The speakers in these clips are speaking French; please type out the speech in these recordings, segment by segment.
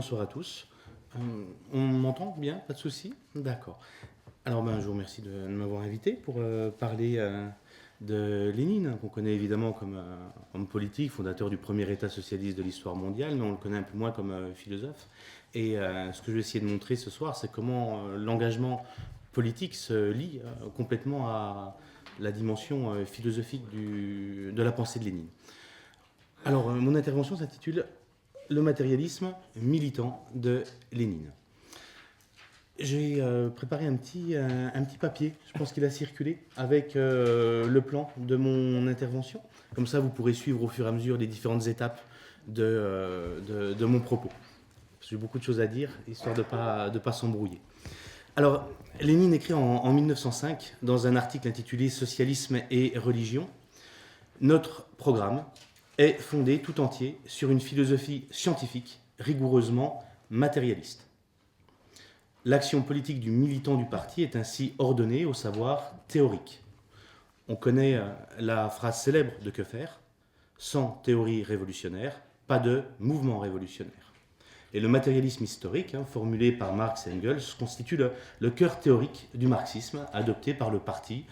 bonsoir à tous. On m'entend bien? Pas de souci? D'accord. Alors, je vous remercie de m'avoir invité pour parler de Lénine, qu'on connaît évidemment comme homme politique, fondateur du premier État socialiste de l'histoire mondiale, mais on le connaît un peu moins comme philosophe. Et ce que je vais essayer de montrer ce soir, c'est comment l'engagement politique se lie complètement à la dimension philosophique de la pensée de Lénine. Alors, mon intervention s'intitule Le matérialisme militant de Lénine. J'ai préparé un petit papier, je pense qu'il a circulé, avec le plan de mon intervention. Comme ça, vous pourrez suivre au fur et à mesure les différentes étapes de mon propos. J'ai beaucoup de choses à dire, histoire de pas s'embrouiller. Alors, Lénine écrit en 1905, dans un article intitulé « Socialisme et religion », notre programme est fondé tout entier sur une philosophie scientifique rigoureusement matérialiste. L'action politique du militant du parti est ainsi ordonnée au savoir théorique. On connaît la phrase célèbre de Quefer, « Sans théorie révolutionnaire, pas de mouvement révolutionnaire ». Et le matérialisme historique, formulé par Marx et Engels, constitue le cœur théorique du marxisme adopté par le Parti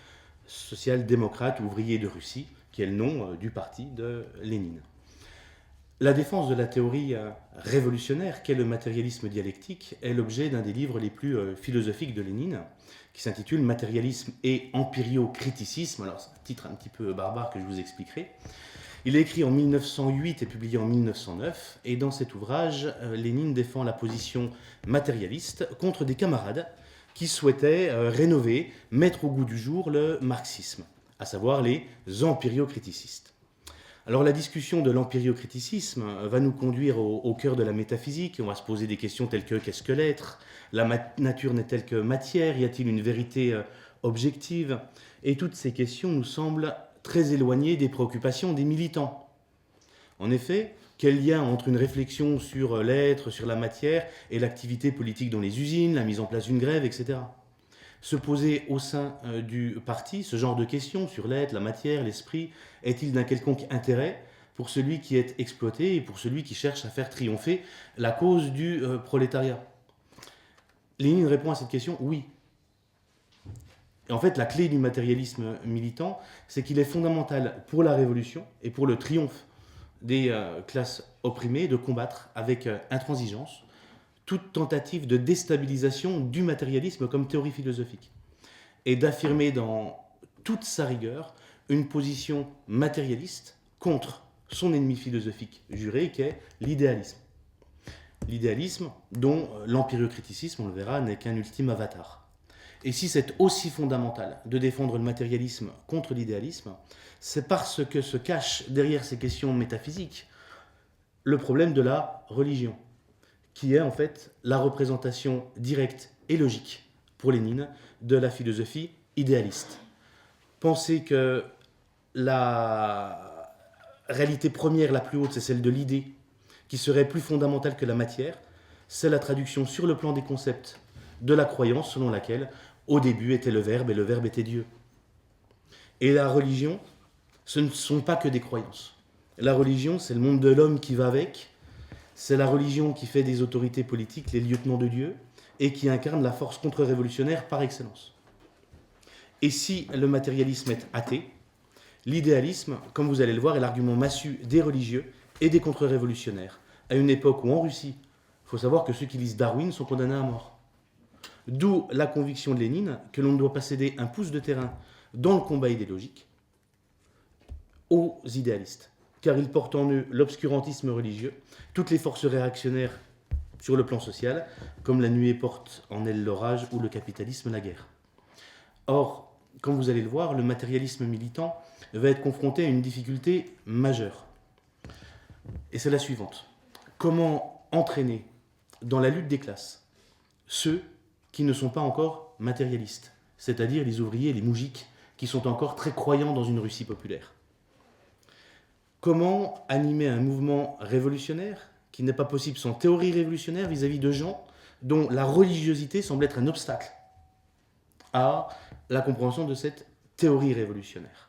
social-démocrate ouvrier de Russie, qui est le nom du parti de Lénine. La défense de la théorie révolutionnaire qu'est le matérialisme dialectique est l'objet d'un des livres les plus philosophiques de Lénine, qui s'intitule « Matérialisme et empiriocriticisme ». Alors c'est un titre un petit peu barbare que je vous expliquerai. Il est écrit en 1908 et publié en 1909, et dans cet ouvrage, Lénine défend la position matérialiste contre des camarades qui souhaitaient rénover, mettre au goût du jour le marxisme, à savoir les empiriocriticistes. Alors la discussion de l'empiriocriticisme va nous conduire au cœur de la métaphysique. On va se poser des questions telles que qu'est-ce que l'être? La nature n'est-elle que matière? Y a-t-il une vérité objective? Et toutes ces questions nous semblent très éloignées des préoccupations des militants. En effet, quel lien entre une réflexion sur l'être, sur la matière, et l'activité politique dans les usines, la mise en place d'une grève, etc. Se poser au sein du parti ce genre de questions sur l'être, la matière, l'esprit, est-il d'un quelconque intérêt pour celui qui est exploité et pour celui qui cherche à faire triompher la cause du prolétariat? Lénine répond à cette question, oui. Et en fait, la clé du matérialisme militant, c'est qu'il est fondamental pour la révolution et pour le triomphe des classes opprimées de combattre avec intransigeance toute tentative de déstabilisation du matérialisme comme théorie philosophique, et d'affirmer dans toute sa rigueur une position matérialiste contre son ennemi philosophique juré, qui est l'idéalisme. L'idéalisme dont l'empiriocriticisme, on le verra, n'est qu'un ultime avatar. Et si c'est aussi fondamental de défendre le matérialisme contre l'idéalisme, c'est parce que se cache derrière ces questions métaphysiques le problème de la religion, qui est en fait la représentation directe et logique pour Lénine de la philosophie idéaliste. Penser que la réalité première la plus haute, c'est celle de l'idée, qui serait plus fondamentale que la matière, c'est la traduction sur le plan des concepts de la croyance selon laquelle au début était le Verbe et le Verbe était Dieu. Et la religion, ce ne sont pas que des croyances. La religion, c'est le monde de l'homme qui va avec. C'est la religion qui fait des autorités politiques les lieutenants de Dieu et qui incarne la force contre-révolutionnaire par excellence. Et si le matérialisme est athée, l'idéalisme, comme vous allez le voir, est l'argument massu des religieux et des contre-révolutionnaires, à une époque où en Russie, il faut savoir que ceux qui lisent Darwin sont condamnés à mort. D'où la conviction de Lénine que l'on ne doit pas céder un pouce de terrain dans le combat idéologique aux idéalistes, car ils portent en eux l'obscurantisme religieux, toutes les forces réactionnaires sur le plan social, comme la nuée porte en elle l'orage ou le capitalisme la guerre. Or, comme vous allez le voir, le matérialisme militant va être confronté à une difficulté majeure. Et c'est la suivante. Comment entraîner dans la lutte des classes ceux qui ne sont pas encore matérialistes, c'est-à-dire les ouvriers, les moujiks, qui sont encore très croyants dans une Russie populaire? Comment animer un mouvement révolutionnaire qui n'est pas possible sans théorie révolutionnaire vis-à-vis de gens dont la religiosité semble être un obstacle à la compréhension de cette théorie révolutionnaire?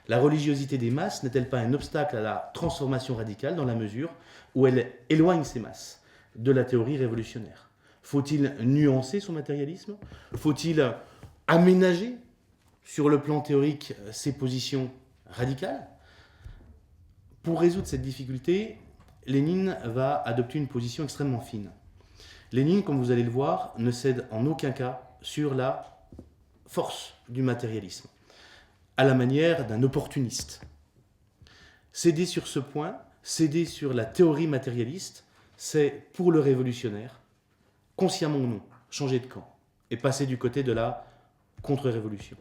La religiosité des masses n'est-elle pas un obstacle à la transformation radicale dans la mesure où elle éloigne ces masses de la théorie révolutionnaire. Faut-il nuancer son matérialisme? Faut-il aménager sur le plan théorique ses positions radicales? Pour résoudre cette difficulté, Lénine va adopter une position extrêmement fine. Lénine, comme vous allez le voir, ne cède en aucun cas sur la force du matérialisme, à la manière d'un opportuniste. Céder sur ce point, céder sur la théorie matérialiste, c'est pour le révolutionnaire, consciemment ou non, changer de camp et passer du côté de la contre-révolution.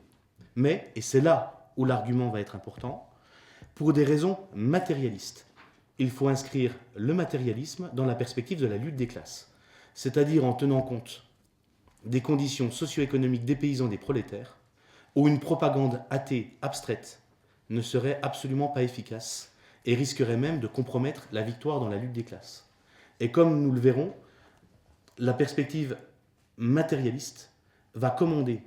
Mais, et c'est là où l'argument va être important, pour des raisons matérialistes, il faut inscrire le matérialisme dans la perspective de la lutte des classes, c'est-à-dire en tenant compte des conditions socio-économiques des paysans, des prolétaires, où une propagande athée abstraite ne serait absolument pas efficace et risquerait même de compromettre la victoire dans la lutte des classes. Et comme nous le verrons, la perspective matérialiste va commander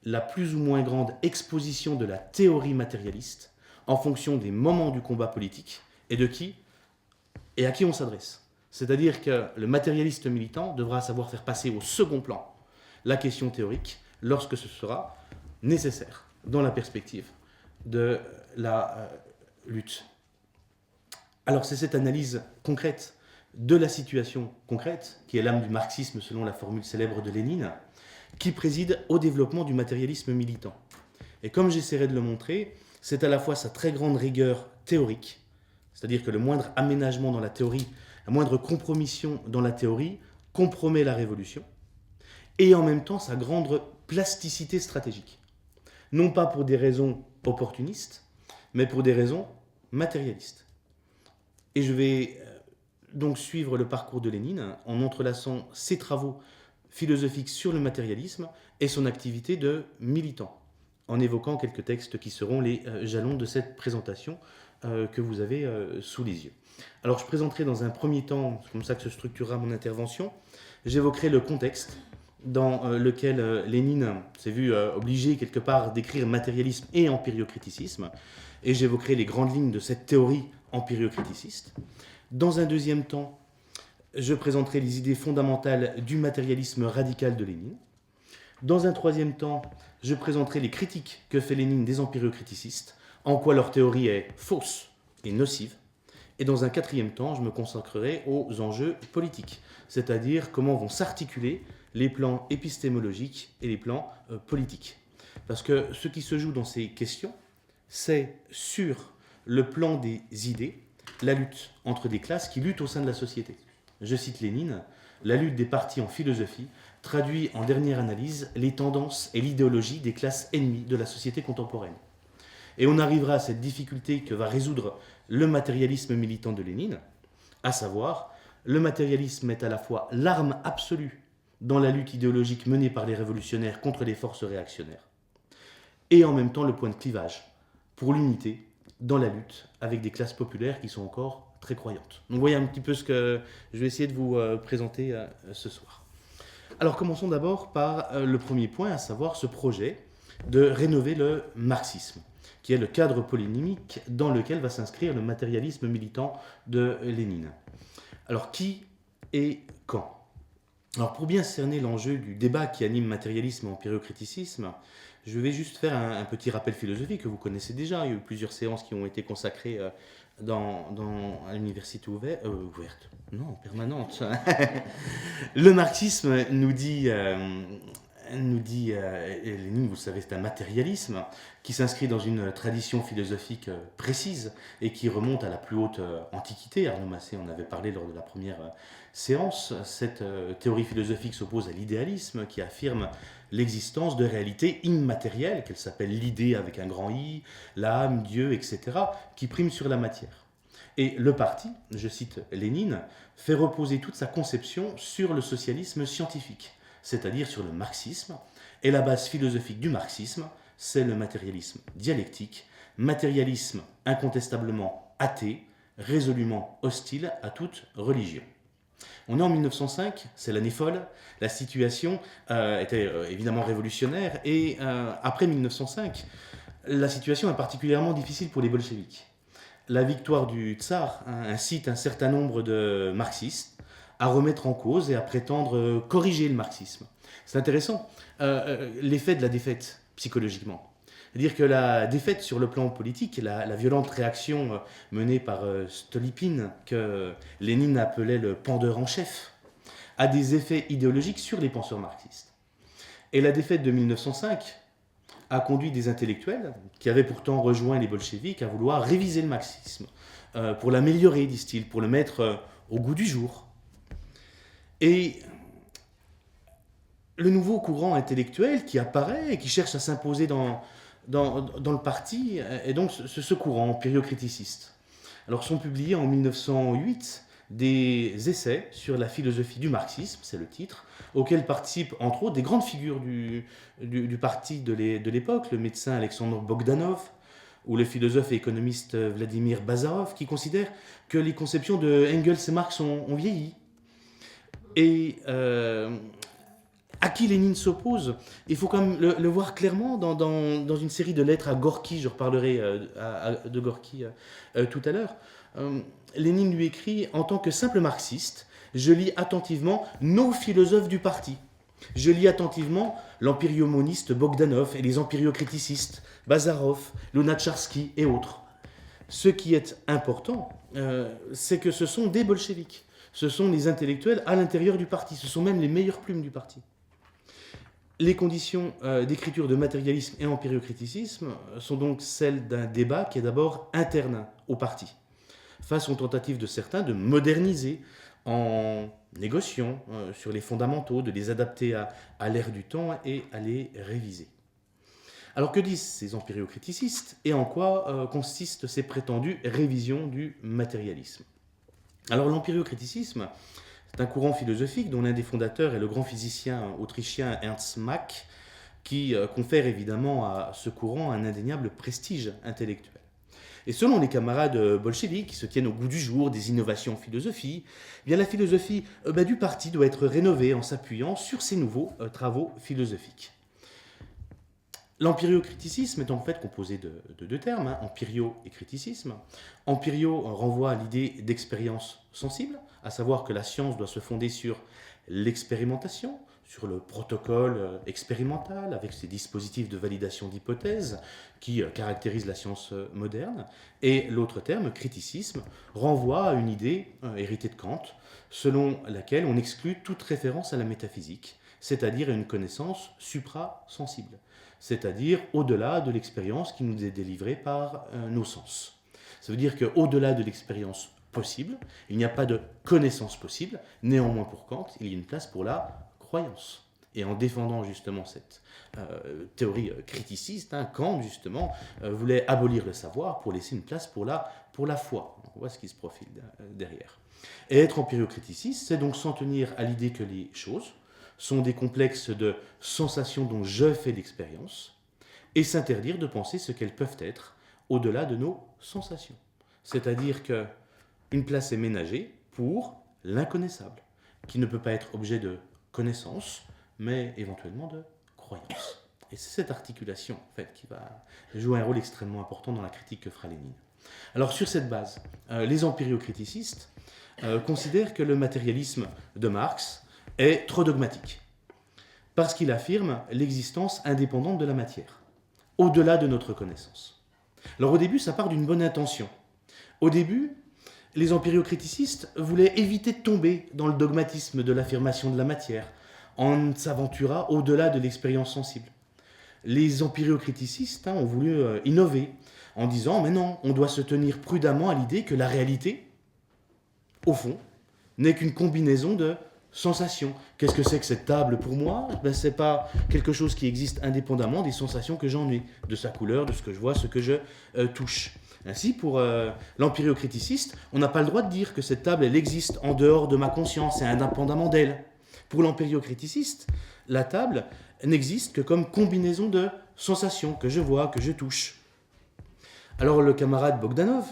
la plus ou moins grande exposition de la théorie matérialiste en fonction des moments du combat politique et de qui et à qui on s'adresse. C'est-à-dire que le matérialiste militant devra savoir faire passer au second plan la question théorique lorsque ce sera nécessaire dans la perspective de la lutte. Alors c'est cette analyse concrète de la situation concrète, qui est l'âme du marxisme selon la formule célèbre de Lénine, qui préside au développement du matérialisme militant. Et comme j'essaierai de le montrer, c'est à la fois sa très grande rigueur théorique, c'est-à-dire que le moindre aménagement dans la théorie, la moindre compromission dans la théorie compromet la révolution, et en même temps sa grande plasticité stratégique. Non pas pour des raisons opportunistes, mais pour des raisons matérialistes. Et je vais donc suivre le parcours de Lénine en entrelaçant ses travaux philosophiques sur le matérialisme et son activité de militant, en évoquant quelques textes qui seront les jalons de cette présentation que vous avez sous les yeux. Alors je présenterai dans un premier temps, c'est comme ça que se structurera mon intervention, j'évoquerai le contexte dans lequel Lénine s'est vu obligé quelque part d'écrire matérialisme et empiriocriticisme, et j'évoquerai les grandes lignes de cette théorie empiriocriticiste. Dans un deuxième temps, je présenterai les idées fondamentales du matérialisme radical de Lénine. Dans un troisième temps, je présenterai les critiques que fait Lénine des empiriocriticistes, en quoi leur théorie est fausse et nocive. Et dans un quatrième temps, je me consacrerai aux enjeux politiques, c'est-à-dire comment vont s'articuler les plans épistémologiques et les plans politiques. Parce que ce qui se joue dans ces questions, c'est sur le plan des idées, la lutte entre des classes qui luttent au sein de la société. Je cite Lénine, la lutte des partis en philosophie traduit en dernière analyse les tendances et l'idéologie des classes ennemies de la société contemporaine. Et on arrivera à cette difficulté que va résoudre le matérialisme militant de Lénine, à savoir, le matérialisme est à la fois l'arme absolue dans la lutte idéologique menée par les révolutionnaires contre les forces réactionnaires, et en même temps le point de clivage pour l'unité dans la lutte avec des classes populaires qui sont encore très croyantes. Donc vous voyez un petit peu ce que je vais essayer de vous présenter ce soir. Alors commençons d'abord par le premier point, à savoir ce projet de rénover le marxisme, qui est le cadre polémique dans lequel va s'inscrire le matérialisme militant de Lénine. Alors qui et quand? Alors pour bien cerner l'enjeu du débat qui anime matérialisme et empiriocriticisme, je vais juste faire un petit rappel philosophique que vous connaissez déjà. Il y a eu plusieurs séances qui ont été consacrées à l'université ouverte, non, permanente. Le marxisme nous dit, Lénine, vous le savez, c'est un matérialisme qui s'inscrit dans une tradition philosophique précise et qui remonte à la plus haute antiquité. Arnaud Massé en avait parlé lors de la première séance. Cette théorie philosophique s'oppose à l'idéalisme qui affirme l'existence de réalités immatérielles, qu'elle s'appelle l'idée avec un grand I, l'âme, Dieu, etc., qui priment sur la matière. Et le parti, je cite Lénine, fait reposer toute sa conception sur le socialisme scientifique, c'est-à-dire sur le marxisme, et la base philosophique du marxisme, c'est le matérialisme dialectique, matérialisme incontestablement athée, résolument hostile à toute religion. On est en 1905, c'est l'année folle, la situation était évidemment révolutionnaire, et après 1905, la situation est particulièrement difficile pour les bolcheviks. La victoire du tsar incite un certain nombre de marxistes à remettre en cause et à prétendre corriger le marxisme. C'est intéressant, l'effet de la défaite psychologiquement. C'est-à-dire que la défaite sur le plan politique, la violente réaction menée par Stolypine, que Lénine appelait le pendeur en chef, a des effets idéologiques sur les penseurs marxistes. Et la défaite de 1905 a conduit des intellectuels, qui avaient pourtant rejoint les bolcheviks, à vouloir réviser le marxisme, pour l'améliorer, disent-ils, pour le mettre au goût du jour. Et le nouveau courant intellectuel qui apparaît et qui cherche à s'imposer dans le parti est donc ce courant empiriocriticiste. Alors sont publiés en 1908 des essais sur la philosophie du marxisme, c'est le titre, auxquels participent entre autres des grandes figures du parti de l'époque, le médecin Alexandre Bogdanov ou le philosophe et économiste Vladimir Bazarov, qui considèrent que les conceptions de Engels et Marx ont vieilli. Et à qui Lénine s'oppose, il faut quand même le voir clairement dans une série de lettres à Gorky, je reparlerai de Gorky tout à l'heure. Lénine lui écrit: en tant que simple marxiste, je lis attentivement nos philosophes du parti. Je lis attentivement l'empiriomoniste Bogdanov et les empiriocriticistes, Bazarov, Lunacharsky et autres. Ce qui est important, c'est que ce sont des bolcheviks. Ce sont les intellectuels à l'intérieur du parti. Ce sont même les meilleures plumes du parti. Les conditions d'écriture de matérialisme et empiriocriticisme sont donc celles d'un débat qui est d'abord interne au parti, face aux tentatives de certains de moderniser en négociant sur les fondamentaux, de les adapter à l'ère du temps et à les réviser. Alors que disent ces empiriocriticistes et en quoi consistent ces prétendues révisions du matérialisme? Alors l'empiriocriticisme, c'est un courant philosophique dont l'un des fondateurs est le grand physicien autrichien Ernst Mach, qui confère évidemment à ce courant un indéniable prestige intellectuel. Et selon les camarades bolcheviks qui se tiennent au goût du jour des innovations en philosophie, eh bien la philosophie du parti doit être rénovée en s'appuyant sur ces nouveaux travaux philosophiques. L'empiriocriticisme est en fait composé de deux termes, empirio et criticisme. Empirio renvoie à l'idée d'expérience sensible, à savoir que la science doit se fonder sur l'expérimentation, sur le protocole expérimental, avec ses dispositifs de validation d'hypothèses qui caractérisent la science moderne. Et l'autre terme, criticisme, renvoie à une idée héritée de Kant, selon laquelle on exclut toute référence à la métaphysique, c'est-à-dire à une connaissance suprasensible, c'est-à-dire au-delà de l'expérience qui nous est délivrée par nos sens. Ça veut dire qu'au-delà de l'expérience possible, il n'y a pas de connaissance possible, néanmoins pour Kant, il y a une place pour la croyance. Et en défendant justement cette théorie criticiste, Kant justement voulait abolir le savoir pour laisser une place pour la foi. On voit ce qui se profile derrière. Et être empiriocriticiste, c'est donc s'en tenir à l'idée que les choses sont des complexes de sensations dont je fais l'expérience, et s'interdire de penser ce qu'elles peuvent être au-delà de nos sensations. C'est-à-dire qu'une place est ménagée pour l'inconnaissable, qui ne peut pas être objet de connaissance, mais éventuellement de croyance. Et c'est cette articulation en fait, qui va jouer un rôle extrêmement important dans la critique que fera Lénine. Alors sur cette base, les empiriocriticistes considèrent que le matérialisme de Marx est trop dogmatique, parce qu'il affirme l'existence indépendante de la matière, au-delà de notre connaissance. Alors au début, ça part d'une bonne intention. Au début, les empiriocriticistes voulaient éviter de tomber dans le dogmatisme de l'affirmation de la matière, en s'aventurant au-delà de l'expérience sensible. Les empiriocriticistes ont voulu innover, en disant, mais non, on doit se tenir prudemment à l'idée que la réalité, au fond, n'est qu'une combinaison de sensations. Qu'est-ce que c'est que cette table pour moi ? Ce n'est pas quelque chose qui existe indépendamment des sensations que j'en ai, de sa couleur, de ce que je vois, ce que je touche. Ainsi, pour l'empiriocriticiste, on n'a pas le droit de dire que cette table, elle existe en dehors de ma conscience et indépendamment d'elle. Pour l'empiriocriticiste, la table n'existe que comme combinaison de sensations que je vois, que je touche. Alors le camarade Bogdanov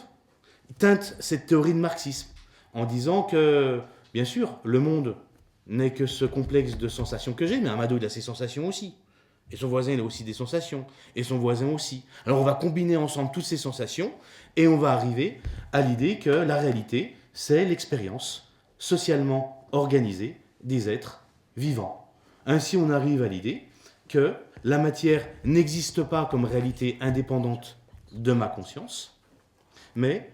teinte cette théorie de marxisme en disant que, bien sûr, le monde n'est que ce complexe de sensations que j'ai, mais Amadou, il a ses sensations aussi. Et son voisin, il a aussi des sensations. Et son voisin aussi. Alors on va combiner ensemble toutes ces sensations et on va arriver à l'idée que la réalité, c'est l'expérience socialement organiser des êtres vivants. Ainsi, on arrive à l'idée que la matière n'existe pas comme réalité indépendante de ma conscience, mais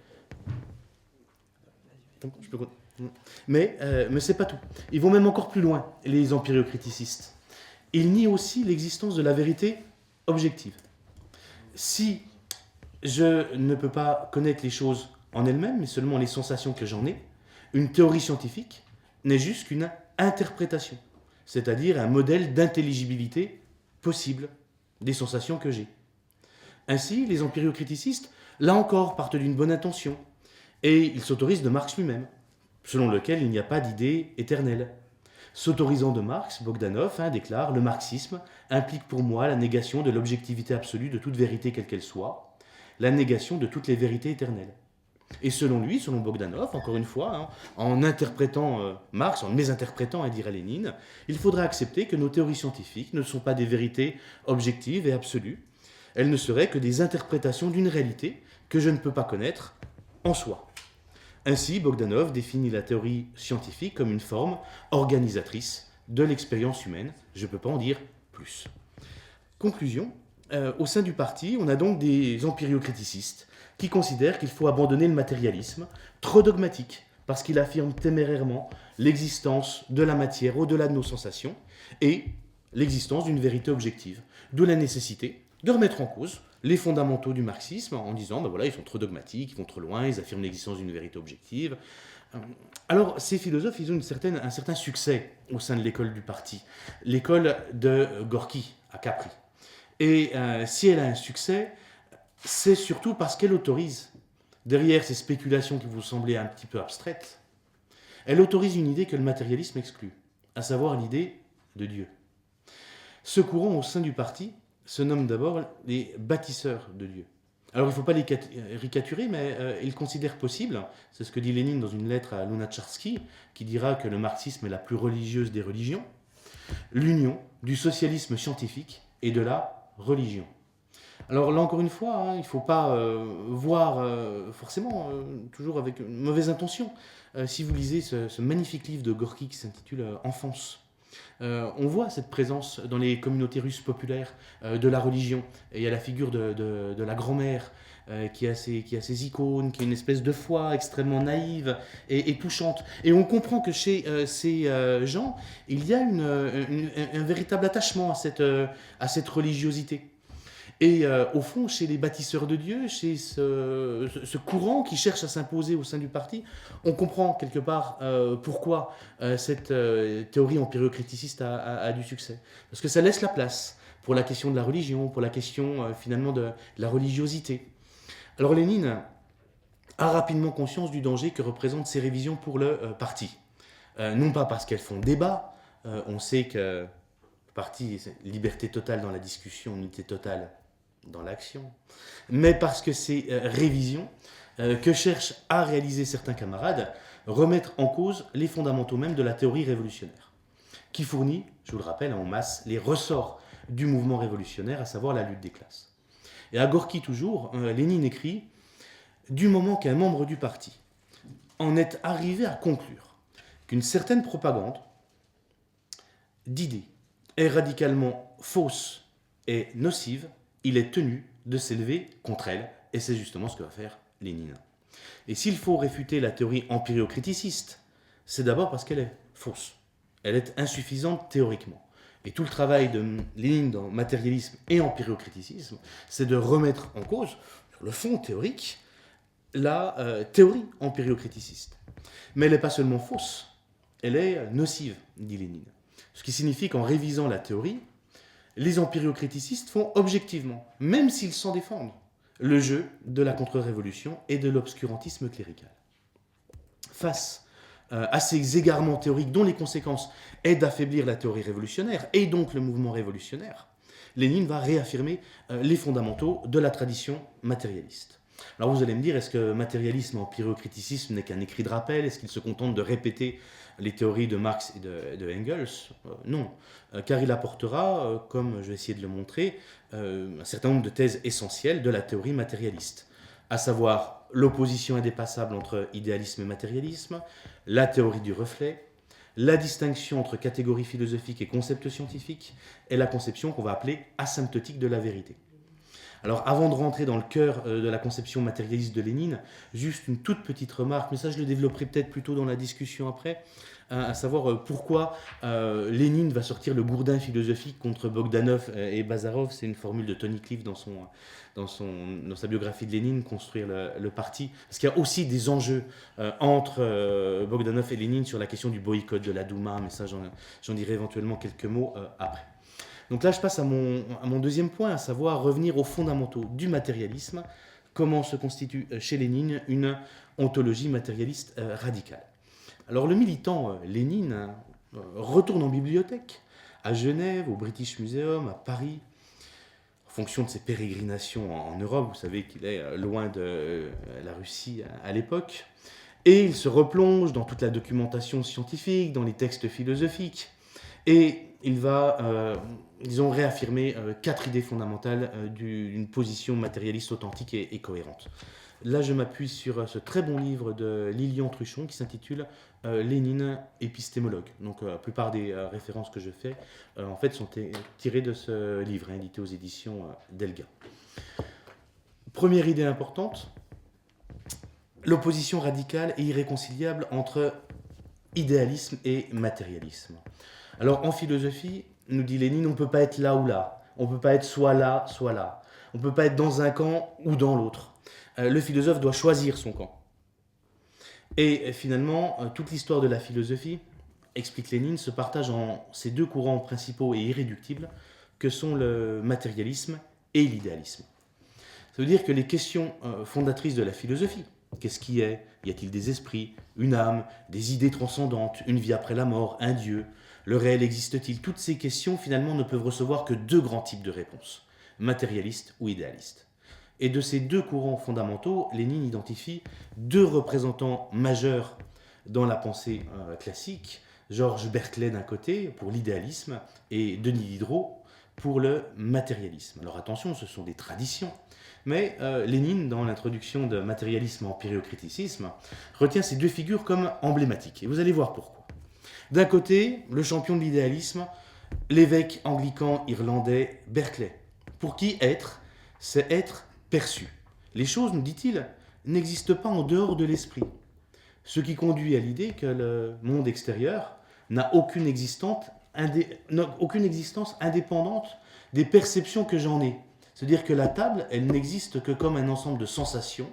c'est pas tout. Ils vont même encore plus loin, les empiriocriticistes. Ils nient aussi l'existence de la vérité objective. Si je ne peux pas connaître les choses en elles-mêmes, mais seulement les sensations que j'en ai, une théorie scientifique n'est juste qu'une interprétation, c'est-à-dire un modèle d'intelligibilité possible des sensations que j'ai. Ainsi, les empiriocriticistes, là encore, partent d'une bonne intention, et ils s'autorisent de Marx lui-même, selon lequel il n'y a pas d'idée éternelle. S'autorisant de Marx, Bogdanov déclare « Le marxisme implique pour moi la négation de l'objectivité absolue de toute vérité quelle qu'elle soit, la négation de toutes les vérités éternelles. » Et selon lui, selon Bogdanov, encore une fois, en interprétant Marx, en mésinterprétant, dirait Lénine, il faudra accepter que nos théories scientifiques ne sont pas des vérités objectives et absolues, elles ne seraient que des interprétations d'une réalité que je ne peux pas connaître en soi. Ainsi, Bogdanov définit la théorie scientifique comme une forme organisatrice de l'expérience humaine. Je ne peux pas en dire plus. Conclusion, au sein du parti, on a donc des empiriocriticistes qui considèrent qu'il faut abandonner le matérialisme, trop dogmatique, parce qu'il affirme témérairement l'existence de la matière au-delà de nos sensations et l'existence d'une vérité objective. D'où la nécessité de remettre en cause les fondamentaux du marxisme en disant voilà, ils sont trop dogmatiques, ils vont trop loin, ils affirment l'existence d'une vérité objective. Alors, ces philosophes, ils ont un certain succès au sein de l'école du parti, l'école de Gorky à Capri. Et si elle a un succès, c'est surtout parce qu'elle autorise, derrière ces spéculations qui vous semblaient un petit peu abstraites, elle autorise une idée que le matérialisme exclut, à savoir l'idée de Dieu. Ce courant au sein du parti se nomme d'abord les bâtisseurs de Dieu. Alors il ne faut pas les caricaturer, mais ils considèrent possible, c'est ce que dit Lénine dans une lettre à Lunacharsky, qui dira que le marxisme est la plus religieuse des religions, l'union du socialisme scientifique et de la religion. Alors là encore une fois, il ne faut pas voir forcément toujours avec une mauvaise intention. Si vous lisez ce magnifique livre de Gorky qui s'intitule Enfance, on voit cette présence dans les communautés russes populaires de la religion. Et il y a la figure de la grand-mère qui a ses icônes, qui a une espèce de foi extrêmement naïve et touchante. Et on comprend que chez ces gens, il y a un véritable attachement à cette religiosité. Et au fond, chez les bâtisseurs de Dieu, chez ce courant qui cherche à s'imposer au sein du parti, on comprend quelque part pourquoi cette théorie empiriocriticiste a du succès. Parce que ça laisse la place pour la question de la religion, pour la question finalement de la religiosité. Alors Lénine a rapidement conscience du danger que représentent ces révisions pour le parti. Non pas parce qu'elles font débat, on sait que le parti, c'est liberté totale dans la discussion, unité totale dans l'action, mais parce que ces révisions que cherchent à réaliser certains camarades remettent en cause les fondamentaux même de la théorie révolutionnaire, qui fournit, je vous le rappelle, en masse, les ressorts du mouvement révolutionnaire, à savoir la lutte des classes. Et à Gorky toujours, Lénine écrit « Du moment qu'un membre du parti en est arrivé à conclure qu'une certaine propagande d'idées est radicalement fausse et nocive, il est tenu de s'élever contre elle, et c'est justement ce que va faire Lénine. Et s'il faut réfuter la théorie empiriocriticiste, c'est d'abord parce qu'elle est fausse. Elle est insuffisante théoriquement. Et tout le travail de Lénine dans matérialisme et empiriocriticisme, c'est de remettre en cause, sur le fond théorique, la théorie empiriocriticiste. Mais elle n'est pas seulement fausse, elle est nocive, dit Lénine. Ce qui signifie qu'en révisant la théorie, les empiriocriticistes font objectivement, même s'ils s'en défendent, le jeu de la contre-révolution et de l'obscurantisme clérical. Face à ces égarements théoriques dont les conséquences est d'affaiblir la théorie révolutionnaire et donc le mouvement révolutionnaire, Lénine va réaffirmer les fondamentaux de la tradition matérialiste. Alors vous allez me dire, est-ce que matérialisme et empiriocriticisme n'est qu'un écrit de rappel? Est-ce qu'il se contente de répéter les théories de Marx et de Engels? Non, car il apportera, comme je vais essayer de le montrer, un certain nombre de thèses essentielles de la théorie matérialiste, à savoir l'opposition indépassable entre idéalisme et matérialisme, la théorie du reflet, la distinction entre catégorie philosophique et concept scientifique est la conception qu'on va appeler asymptotique de la vérité. Alors avant de rentrer dans le cœur de la conception matérialiste de Lénine, juste une toute petite remarque, mais ça je le développerai peut-être plutôt dans la discussion après, à savoir pourquoi Lénine va sortir le gourdin philosophique contre Bogdanov et Bazarov. C'est une formule de Tony Cliff dans sa biographie de Lénine, Construire le parti. Parce qu'il y a aussi des enjeux entre Bogdanov et Lénine sur la question du boycott de la Douma, mais ça j'en dirai éventuellement quelques mots après. Donc là, je passe à mon deuxième point, à savoir revenir aux fondamentaux du matérialisme. Comment se constitue chez Lénine une ontologie matérialiste radicale. Alors le militant Lénine retourne en bibliothèque, à Genève, au British Museum, à Paris, en fonction de ses pérégrinations en Europe. Vous savez qu'il est loin de la Russie à l'époque. Et il se replonge dans toute la documentation scientifique, dans les textes philosophiques. Et il va, disons, réaffirmer 4 idées fondamentales d'une position matérialiste authentique et cohérente. Là, je m'appuie sur ce très bon livre de Lilian Truchon qui s'intitule Lénine, épistémologue. Donc, la plupart des références que je fais, en fait, sont tirées de ce livre, édité aux éditions Delga. Première idée importante, l'opposition radicale et irréconciliable entre idéalisme et matérialisme. Alors en philosophie, nous dit Lénine, on ne peut pas être là ou là. On ne peut pas être soit là, soit là. On ne peut pas être dans un camp ou dans l'autre. Le philosophe doit choisir son camp. Et finalement, toute l'histoire de la philosophie, explique Lénine, se partage en ces 2 courants principaux et irréductibles que sont le matérialisme et l'idéalisme. Ça veut dire que les questions fondatrices de la philosophie, qu'est-ce qui est? Y a-t-il des esprits, une âme, des idées transcendantes, une vie après la mort, un Dieu? Le réel existe-t-il? Toutes ces questions, finalement, ne peuvent recevoir que 2 grands types de réponses, matérialistes ou idéalistes. Et de ces 2 courants fondamentaux, Lénine identifie 2 représentants majeurs dans la pensée classique, Georges Berkeley d'un côté, pour l'idéalisme, et Denis Diderot pour le matérialisme. Alors attention, ce sont des traditions, mais Lénine, dans l'introduction de Matérialisme et empiriocriticisme, retient ces 2 figures comme emblématiques. Et vous allez voir pourquoi. D'un côté, le champion de l'idéalisme, l'évêque anglican irlandais Berkeley, pour qui être, c'est être perçu. Les choses, nous dit-il, n'existent pas en dehors de l'esprit, ce qui conduit à l'idée que le monde extérieur n'a aucune existence indépendante des perceptions que j'en ai. C'est-à-dire que la table, elle n'existe que comme un ensemble de sensations.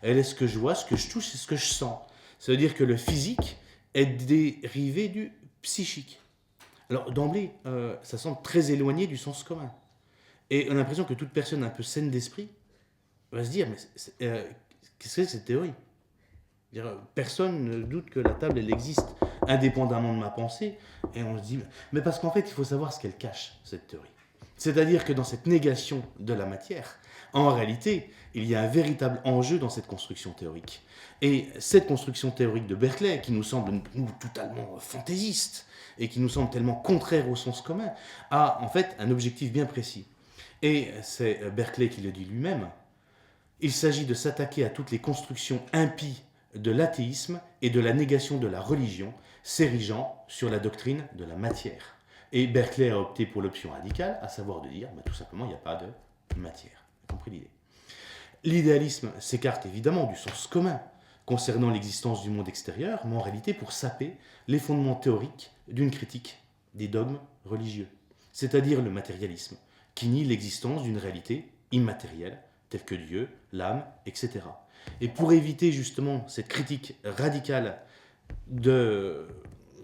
Elle est ce que je vois, ce que je touche, c'est ce que je sens. Ça veut dire que le physique est dérivé du psychique. Alors d'emblée, ça semble très éloigné du sens commun. Et on a l'impression que toute personne un peu saine d'esprit va se dire, mais qu'est-ce que c'est cette théorie? Personne ne doute que la table, elle existe indépendamment de ma pensée. Et on se dit, mais parce qu'en fait, il faut savoir ce qu'elle cache, cette théorie. C'est-à-dire que dans cette négation de la matière, en réalité, il y a un véritable enjeu dans cette construction théorique. Et cette construction théorique de Berkeley, qui nous semble totalement fantaisiste et qui nous semble tellement contraire au sens commun, a en fait un objectif bien précis. Et c'est Berkeley qui le dit lui-même. Il s'agit de s'attaquer à toutes les constructions impies de l'athéisme et de la négation de la religion, s'érigeant sur la doctrine de la matière. Et Berkeley a opté pour l'option radicale, à savoir de dire, tout simplement, il n'y a pas de matière. Vous avez compris l'idée? L'idéalisme s'écarte évidemment du sens commun concernant l'existence du monde extérieur, mais en réalité pour saper les fondements théoriques d'une critique des dogmes religieux, c'est-à-dire le matérialisme, qui nie l'existence d'une réalité immatérielle, telle que Dieu, l'âme, etc. Et pour éviter justement cette critique radicale de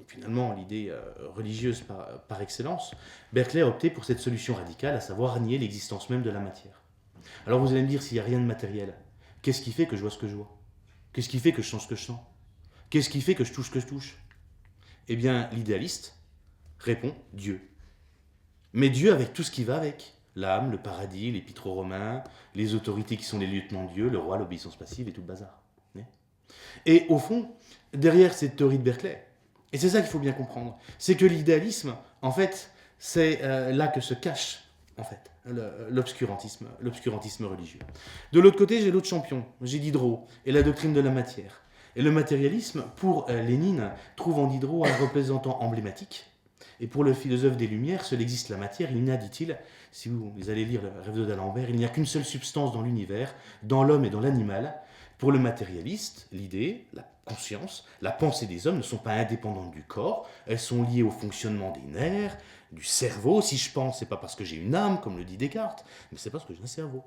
finalement l'idée religieuse par excellence, Berkeley a opté pour cette solution radicale, à savoir nier l'existence même de la matière. Alors vous allez me dire, s'il n'y a rien de matériel, qu'est-ce qui fait que je vois ce que je vois? Qu'est-ce qui fait que je sens ce que je sens? Qu'est-ce qui fait que je touche ce que je touche? Eh bien, l'idéaliste répond Dieu. Mais Dieu avec tout ce qui va avec. L'âme, le paradis, l'épître aux Romains, les autorités qui sont les lieutenants de Dieu, le roi, l'obéissance passive et tout le bazar. Et au fond, derrière cette théorie de Berkeley, et c'est ça qu'il faut bien comprendre, c'est que l'idéalisme, en fait, c'est là que se cache, en fait, l'obscurantisme religieux. De l'autre côté, j'ai l'autre champion, j'ai Diderot, et la doctrine de la matière. Et le matérialisme, pour Lénine, trouve en Diderot un représentant emblématique. Et pour le philosophe des Lumières, seule existe la matière. Il n'y a, dit-il, si vous allez lire le Rêve d'Alembert, il n'y a qu'une seule substance dans l'univers, dans l'homme et dans l'animal. Pour le matérialiste, l'idée, la conscience, la pensée des hommes ne sont pas indépendantes du corps, elles sont liées au fonctionnement des nerfs, du cerveau. Si je pense, c'est pas parce que j'ai une âme, comme le dit Descartes, mais c'est parce que j'ai un cerveau.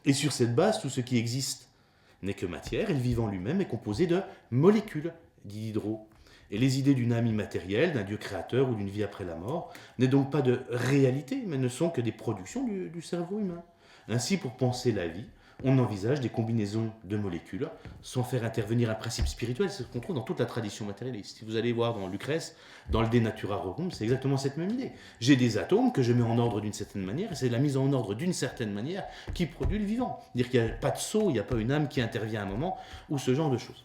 Et sur cette base, tout ce qui existe n'est que matière, et le vivant lui-même est composé de molécules, dit Diderot. Et les idées d'une âme immatérielle, d'un Dieu créateur ou d'une vie après la mort n'est donc pas de réalité, mais ne sont que des productions du cerveau humain. Ainsi, pour penser la vie, on envisage des combinaisons de molécules sans faire intervenir un principe spirituel. C'est ce qu'on trouve dans toute la tradition matérialiste. Si vous allez voir dans Lucrèce, dans le De Natura Rerum, c'est exactement cette même idée. J'ai des atomes que je mets en ordre d'une certaine manière, et c'est la mise en ordre d'une certaine manière qui produit le vivant. C'est-à-dire qu'il n'y a pas de sceau, il n'y a pas une âme qui intervient à un moment, ou ce genre de choses.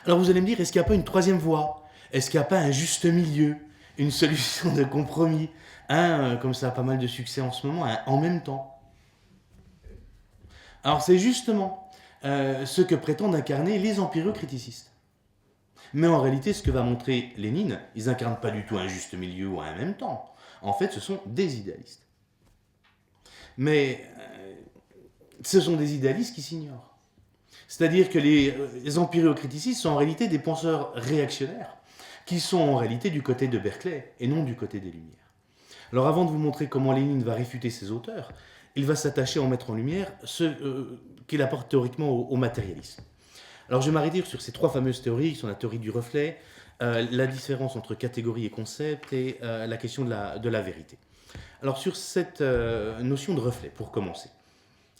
Alors vous allez me dire, est-ce qu'il n'y a pas une troisième voie? Est-ce qu'il n'y a pas un juste milieu? Une solution de compromis? Comme ça a pas mal de succès en ce moment, en même temps. Alors c'est justement ce que prétendent incarner les empiriocriticistes. Mais en réalité, ce que va montrer Lénine, ils n'incarnent pas du tout un juste milieu ou un même temps. En fait, ce sont des idéalistes. Mais ce sont des idéalistes qui s'ignorent. C'est-à-dire que les empiriocriticistes sont en réalité des penseurs réactionnaires, qui sont en réalité du côté de Berkeley et non du côté des Lumières. Alors avant de vous montrer comment Lénine va réfuter ses auteurs, il va s'attacher à en mettre en lumière ce qu'il apporte théoriquement au matérialisme. Alors je vais m'arrêter sur ces trois fameuses théories, qui sont la théorie du reflet, la différence entre catégorie et concept, et la question de la vérité. Alors sur cette notion de reflet, pour commencer,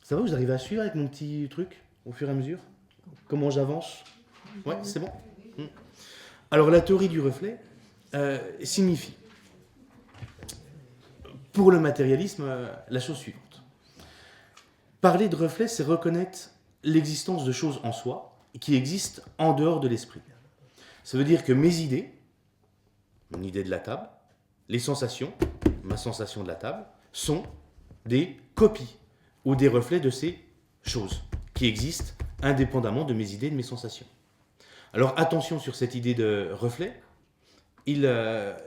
ça va, vous arrivez à suivre avec mon petit truc, au fur et à mesure? Comment j'avance? Ouais, c'est bon. Alors la théorie du reflet signifie, pour le matérialisme, la chose suivante. Parler de reflet, c'est reconnaître l'existence de choses en soi qui existent en dehors de l'esprit. Ça veut dire que mes idées, mon idée de la table, les sensations, ma sensation de la table, sont des copies ou des reflets de ces choses qui existent indépendamment de mes idées et de mes sensations. Alors attention sur cette idée de reflet, il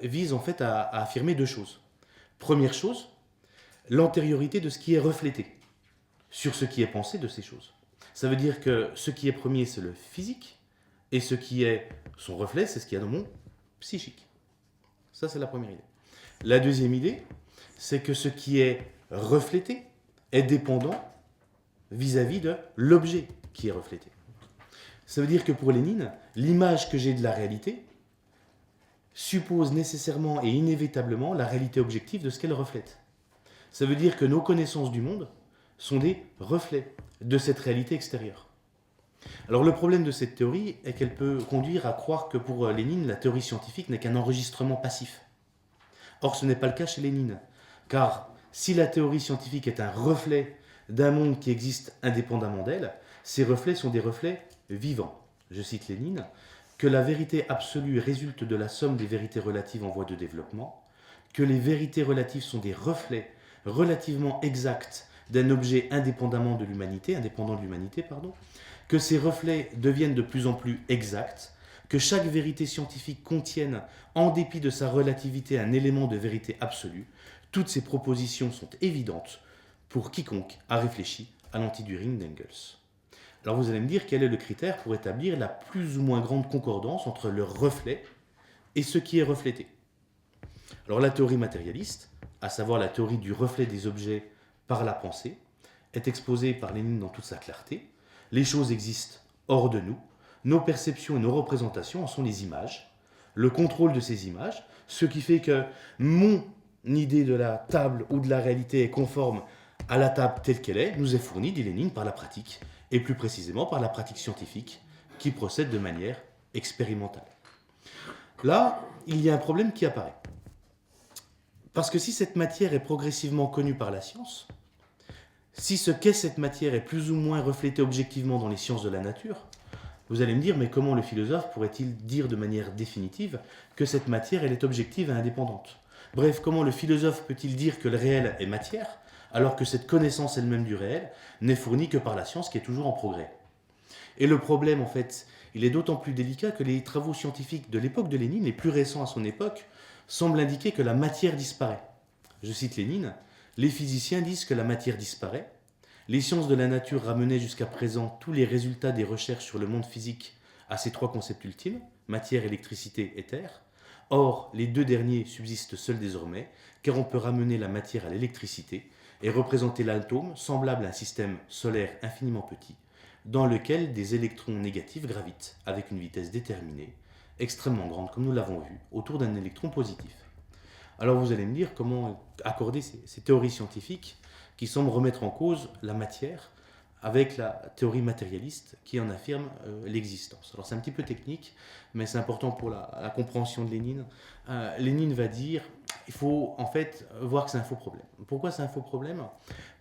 vise en fait à affirmer deux choses. Première chose, l'antériorité de ce qui est reflété sur ce qui est pensé de ces choses. Ça veut dire que ce qui est premier, c'est le physique, et ce qui est son reflet, c'est ce qu'il y a dans mon psychique. Ça, c'est la première idée. La deuxième idée, c'est que ce qui est reflété est dépendant vis-à-vis de l'objet qui est reflété. Ça veut dire que pour Lénine, l'image que j'ai de la réalité suppose nécessairement et inévitablement la réalité objective de ce qu'elle reflète. Ça veut dire que nos connaissances du monde sont des reflets de cette réalité extérieure. Alors le problème de cette théorie est qu'elle peut conduire à croire que pour Lénine, la théorie scientifique n'est qu'un enregistrement passif. Or ce n'est pas le cas chez Lénine, car si la théorie scientifique est un reflet d'un monde qui existe indépendamment d'elle, ces reflets sont des reflets vivants. Je cite Lénine, que la vérité absolue résulte de la somme des vérités relatives en voie de développement, que les vérités relatives sont des reflets relativement exacts d'un objet indépendant de l'humanité, que ces reflets deviennent de plus en plus exacts, que chaque vérité scientifique contienne, en dépit de sa relativité, un élément de vérité absolue. Toutes ces propositions sont évidentes pour quiconque a réfléchi à l'Anti-Düring d'Engels. Alors vous allez me dire quel est le critère pour établir la plus ou moins grande concordance entre le reflet et ce qui est reflété. Alors la théorie matérialiste, à savoir la théorie du reflet des objets par la pensée, est exposée par Lénine dans toute sa clarté. Les choses existent hors de nous, nos perceptions et nos représentations en sont les images, le contrôle de ces images, ce qui fait que mon idée de la table ou de la réalité est conforme à la table telle qu'elle est, nous est fournie, dit Lénine, par la pratique, et plus précisément par la pratique scientifique, qui procède de manière expérimentale. Là, il y a un problème qui apparaît. Parce que si cette matière est progressivement connue par la science, si ce qu'est cette matière est plus ou moins reflété objectivement dans les sciences de la nature, vous allez me dire, mais comment le philosophe pourrait-il dire de manière définitive que cette matière elle est objective et indépendante? Bref, comment le philosophe peut-il dire que le réel est matière, alors que cette connaissance elle-même du réel n'est fournie que par la science qui est toujours en progrès? Et le problème, en fait, il est d'autant plus délicat que les travaux scientifiques de l'époque de Lénine, les plus récents à son époque, semblent indiquer que la matière disparaît. Je cite Lénine, les physiciens disent que la matière disparaît. Les sciences de la nature ramenaient jusqu'à présent tous les résultats des recherches sur le monde physique à ces trois concepts ultimes, matière, électricité, éther. Or, les deux derniers subsistent seuls désormais, car on peut ramener la matière à l'électricité et représenter l'atome semblable à un système solaire infiniment petit, dans lequel des électrons négatifs gravitent avec une vitesse déterminée, extrêmement grande comme nous l'avons vu, autour d'un électron positif. Alors vous allez me dire comment accorder ces théories scientifiques qui semblent remettre en cause la matière avec la théorie matérialiste qui en affirme l'existence. Alors c'est un petit peu technique, mais c'est important pour la compréhension de Lénine. Lénine va dire il faut en fait voir que c'est un faux problème. Pourquoi c'est un faux problème?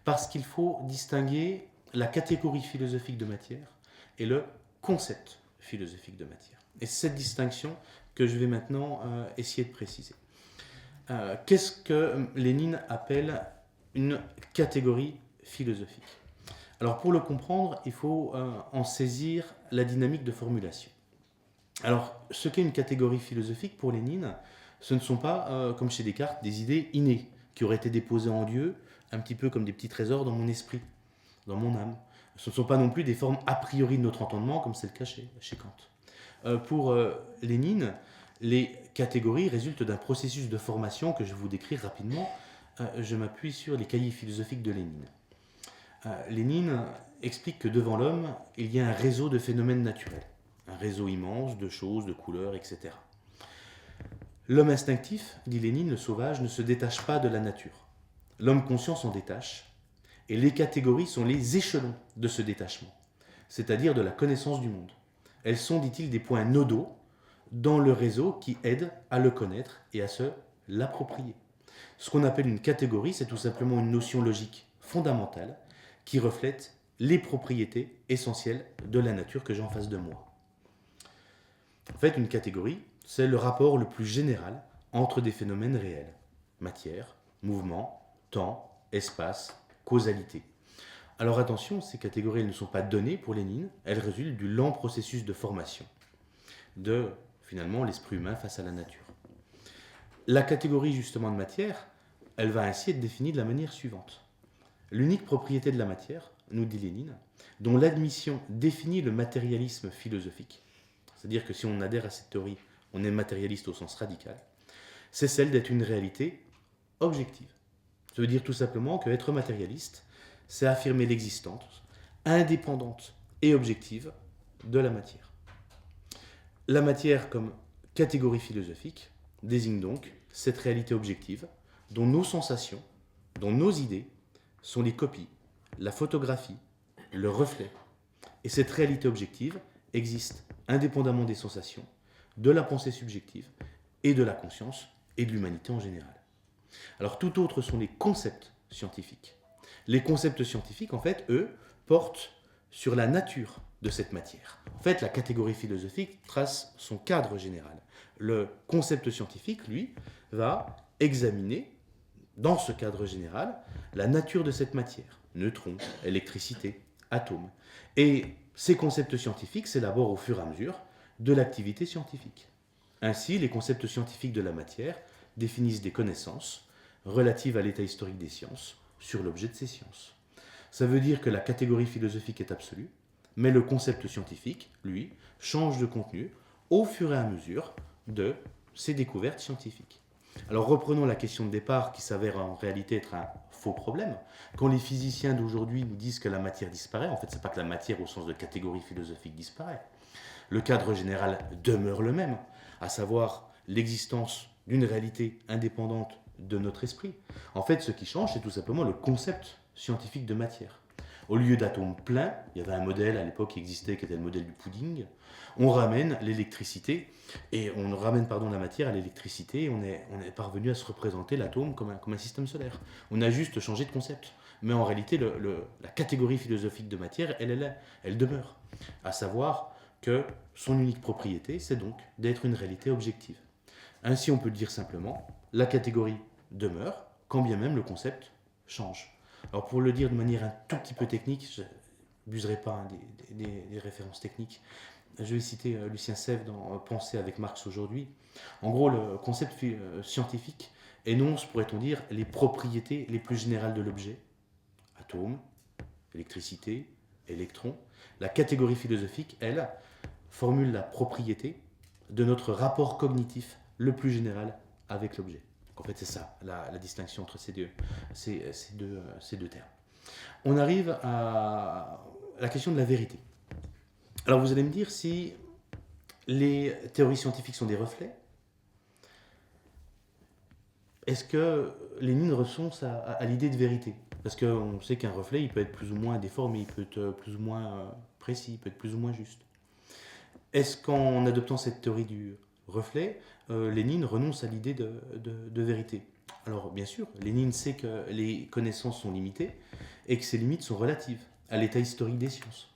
Parce qu'il faut distinguer la catégorie philosophique de matière et le concept philosophique de matière. Et c'est cette distinction que je vais maintenant essayer de préciser. Qu'est-ce que Lénine appelle une catégorie philosophique? Alors pour le comprendre, il faut en saisir la dynamique de formulation. Alors ce qu'est une catégorie philosophique pour Lénine, ce ne sont pas, comme chez Descartes, des idées innées qui auraient été déposées en Dieu, un petit peu comme des petits trésors dans mon esprit, dans mon âme. Ce ne sont pas non plus des formes a priori de notre entendement, comme c'est le cas chez Kant. Pour Lénine, les catégories résultent d'un processus de formation que je vais vous décrire rapidement. Je m'appuie sur les cahiers philosophiques de Lénine. Lénine explique que devant l'homme, il y a un réseau de phénomènes naturels, un réseau immense de choses, de couleurs, etc. L'homme instinctif, dit Lénine, le sauvage, ne se détache pas de la nature. L'homme conscient s'en détache, et les catégories sont les échelons de ce détachement, c'est-à-dire de la connaissance du monde. Elles sont, dit-il, des points nodaux dans le réseau qui aident à le connaître et à se l'approprier. Ce qu'on appelle une catégorie, c'est tout simplement une notion logique fondamentale qui reflète les propriétés essentielles de la nature que j'ai en face de moi. En fait, une catégorie, c'est le rapport le plus général entre des phénomènes réels. Matière, mouvement, temps, espace, causalité. Alors attention, ces catégories ne sont pas données pour Lénine, elles résultent du lent processus de formation de, finalement, l'esprit humain face à la nature. La catégorie justement de matière, elle va ainsi être définie de la manière suivante. L'unique propriété de la matière, nous dit Lénine, dont l'admission définit le matérialisme philosophique, c'est-à-dire que si on adhère à cette théorie, on est matérialiste au sens radical, c'est celle d'être une réalité objective. Ça veut dire tout simplement qu'être matérialiste, c'est affirmer l'existence indépendante et objective de la matière. La matière comme catégorie philosophique désigne donc cette réalité objective dont nos sensations, dont nos idées sont les copies, la photographie, le reflet. Et cette réalité objective existe indépendamment des sensations, de la pensée subjective et de la conscience et de l'humanité en général. Alors tout autre sont les concepts scientifiques. Les concepts scientifiques, en fait, eux, portent sur la nature de cette matière. En fait, la catégorie philosophique trace son cadre général. Le concept scientifique, lui, va examiner, dans ce cadre général, la nature de cette matière. Neutrons, électricité, atomes. Et ces concepts scientifiques s'élaborent au fur et à mesure de l'activité scientifique. Ainsi, les concepts scientifiques de la matière définissent des connaissances relatives à l'état historique des sciences sur l'objet de ces sciences. Ça veut dire que la catégorie philosophique est absolue, mais le concept scientifique, lui, change de contenu au fur et à mesure de ces découvertes scientifiques. Alors reprenons la question de départ qui s'avère en réalité être un faux problème. Quand les physiciens d'aujourd'hui nous disent que la matière disparaît, en fait, ce n'est pas que la matière au sens de catégorie philosophique disparaît. Le cadre général demeure le même, à savoir l'existence d'une réalité indépendante de notre esprit. En fait, ce qui change, c'est tout simplement le concept scientifique de matière. Au lieu d'atomes pleins, il y avait un modèle à l'époque qui existait, qui était le modèle du pudding. On ramène l'électricité, et on ramène la matière à l'électricité, et on est parvenu à se représenter l'atome comme un système solaire. On a juste changé de concept. Mais en réalité, la catégorie philosophique de matière, elle demeure. À savoir que son unique propriété, c'est donc d'être une réalité objective. Ainsi, on peut dire simplement, la catégorie demeure, quand bien même le concept change. Alors pour le dire de manière un tout petit peu technique, n'abuserai pas hein, des références techniques. Je vais citer Lucien Sèvres dans Penser avec Marx aujourd'hui. En gros, le concept scientifique énonce, pourrait-on dire, les propriétés les plus générales de l'objet. Atome, électricité, électron. La catégorie philosophique, elle, formule la propriété de notre rapport cognitif le plus général avec l'objet. En fait, c'est ça, la distinction entre ces deux termes. On arrive à la question de la vérité. Alors vous allez me dire si les théories scientifiques sont des reflets. Est-ce que Lénine renonce à l'idée de vérité? Parce qu'on sait qu'un reflet, il peut être plus ou moins déformé, il peut être plus ou moins précis, il peut être plus ou moins juste. Est-ce qu'en adoptant cette théorie du reflet, Lénine renonce à l'idée de vérité? Alors bien sûr, Lénine sait que les connaissances sont limitées et que ces limites sont relatives à l'état historique des sciences.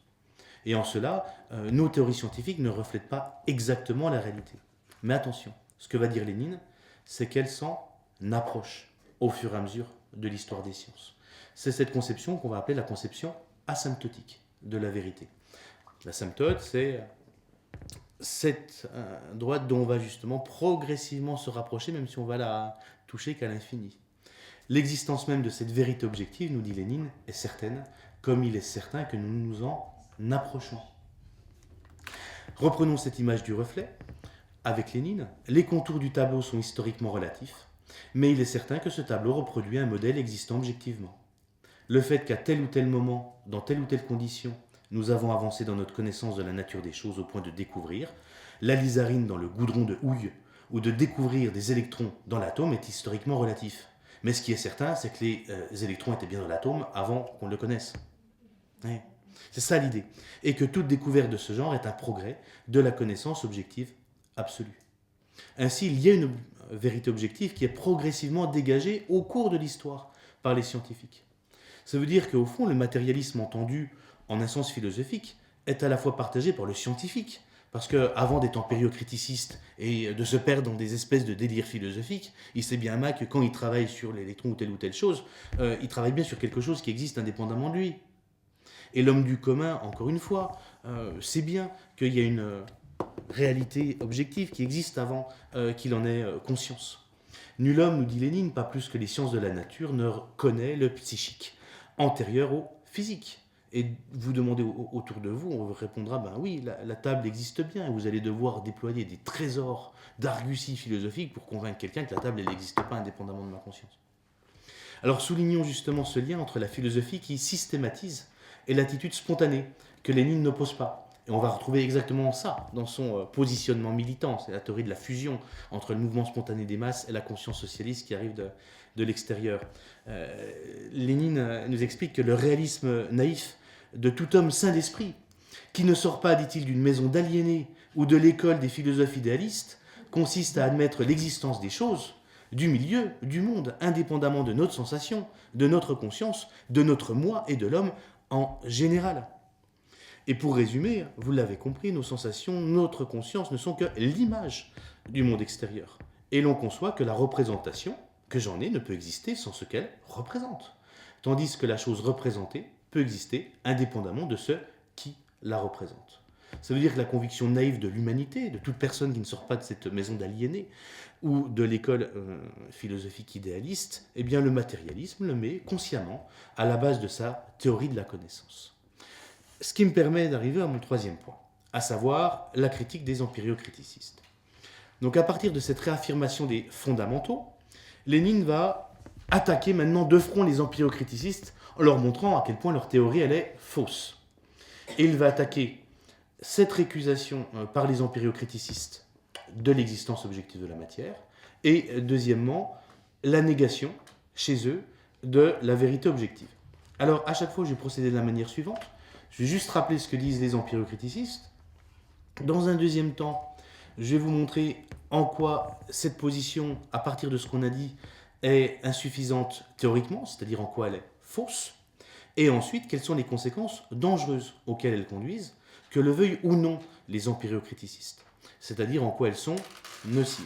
Et en cela, nos théories scientifiques ne reflètent pas exactement la réalité. Mais attention, ce que va dire Lénine, c'est qu'elles s'en approchent au fur et à mesure de l'histoire des sciences. C'est cette conception qu'on va appeler la conception asymptotique de la vérité. L'asymptote, c'est cette droite dont on va justement progressivement se rapprocher, même si on va la toucher qu'à l'infini. L'existence même de cette vérité objective, nous dit Lénine, est certaine, comme il est certain que nous nous en approchons. Reprenons cette image du reflet. Avec Lénine, les contours du tableau sont historiquement relatifs, mais il est certain que ce tableau reproduit un modèle existant objectivement. Le fait qu'à tel ou tel moment, dans telle ou telle condition, nous avons avancé dans notre connaissance de la nature des choses au point de découvrir la lizarine dans le goudron de houille ou de découvrir des électrons dans l'atome est historiquement relatif. Mais ce qui est certain, c'est que les électrons étaient bien dans l'atome avant qu'on le connaisse. Ouais. C'est ça l'idée. Et que toute découverte de ce genre est un progrès de la connaissance objective absolue. Ainsi, il y a une vérité objective qui est progressivement dégagée au cours de l'histoire par les scientifiques. Ça veut dire qu'au fond, le matérialisme entendu en un sens philosophique est à la fois partagé par le scientifique, parce qu'avant d'être empiriocriticiste et de se perdre dans des espèces de délires philosophiques, il sait bien que quand il travaille sur l'électron ou telle chose, il travaille bien sur quelque chose qui existe indépendamment de lui. Et l'homme du commun, encore une fois, sait bien qu'il y a une réalité objective qui existe avant qu'il en ait conscience. Nul homme, nous dit Lénine, pas plus que les sciences de la nature, ne connaît le psychique, antérieur au physique. Et vous demandez autour de vous, on vous répondra, ben oui, la table existe bien, et vous allez devoir déployer des trésors d'argussie philosophique pour convaincre quelqu'un que la table, elle n'existe pas indépendamment de ma conscience. Alors soulignons justement ce lien entre la philosophie qui systématise et l'attitude spontanée, que Lénine n'oppose pas. Et on va retrouver exactement ça dans son positionnement militant, c'est la théorie de la fusion entre le mouvement spontané des masses et la conscience socialiste qui arrive de l'extérieur. Lénine nous explique que le réalisme naïf de tout homme sain d'esprit, qui ne sort pas, dit-il, d'une maison d'aliénés ou de l'école des philosophes idéalistes, consiste à admettre l'existence des choses, du milieu, du monde, indépendamment de notre sensation, de notre conscience, de notre moi et de l'homme en général. Et pour résumer, vous l'avez compris, nos sensations, notre conscience ne sont que l'image du monde extérieur. Et l'on conçoit que la représentation que j'en ai ne peut exister sans ce qu'elle représente. Tandis que la chose représentée peut exister indépendamment de ce qui la représente. Ça veut dire que la conviction naïve de l'humanité, de toute personne qui ne sort pas de cette maison d'aliénés ou de l'école philosophique idéaliste, eh bien le matérialisme le met consciemment à la base de sa théorie de la connaissance. Ce qui me permet d'arriver à mon troisième point, à savoir la critique des empiriocriticistes. Donc à partir de cette réaffirmation des fondamentaux, Lénine va attaquer maintenant de front les empiriocriticistes en leur montrant à quel point leur théorie elle est fausse. Et il va attaquer cette récusation par les empiriocriticistes de l'existence objective de la matière et deuxièmement la négation chez eux de la vérité objective. Alors à chaque fois je vais procéder de la manière suivante. Je vais juste rappeler ce que disent les empiriocriticistes. Dans un deuxième temps, je vais vous montrer en quoi cette position, à partir de ce qu'on a dit, est insuffisante théoriquement, c'est-à-dire en quoi elle est fausse, et ensuite quelles sont les conséquences dangereuses auxquelles elles conduisent, que le veuillent ou non les empiriocriticistes, c'est-à-dire en quoi elles sont nocives.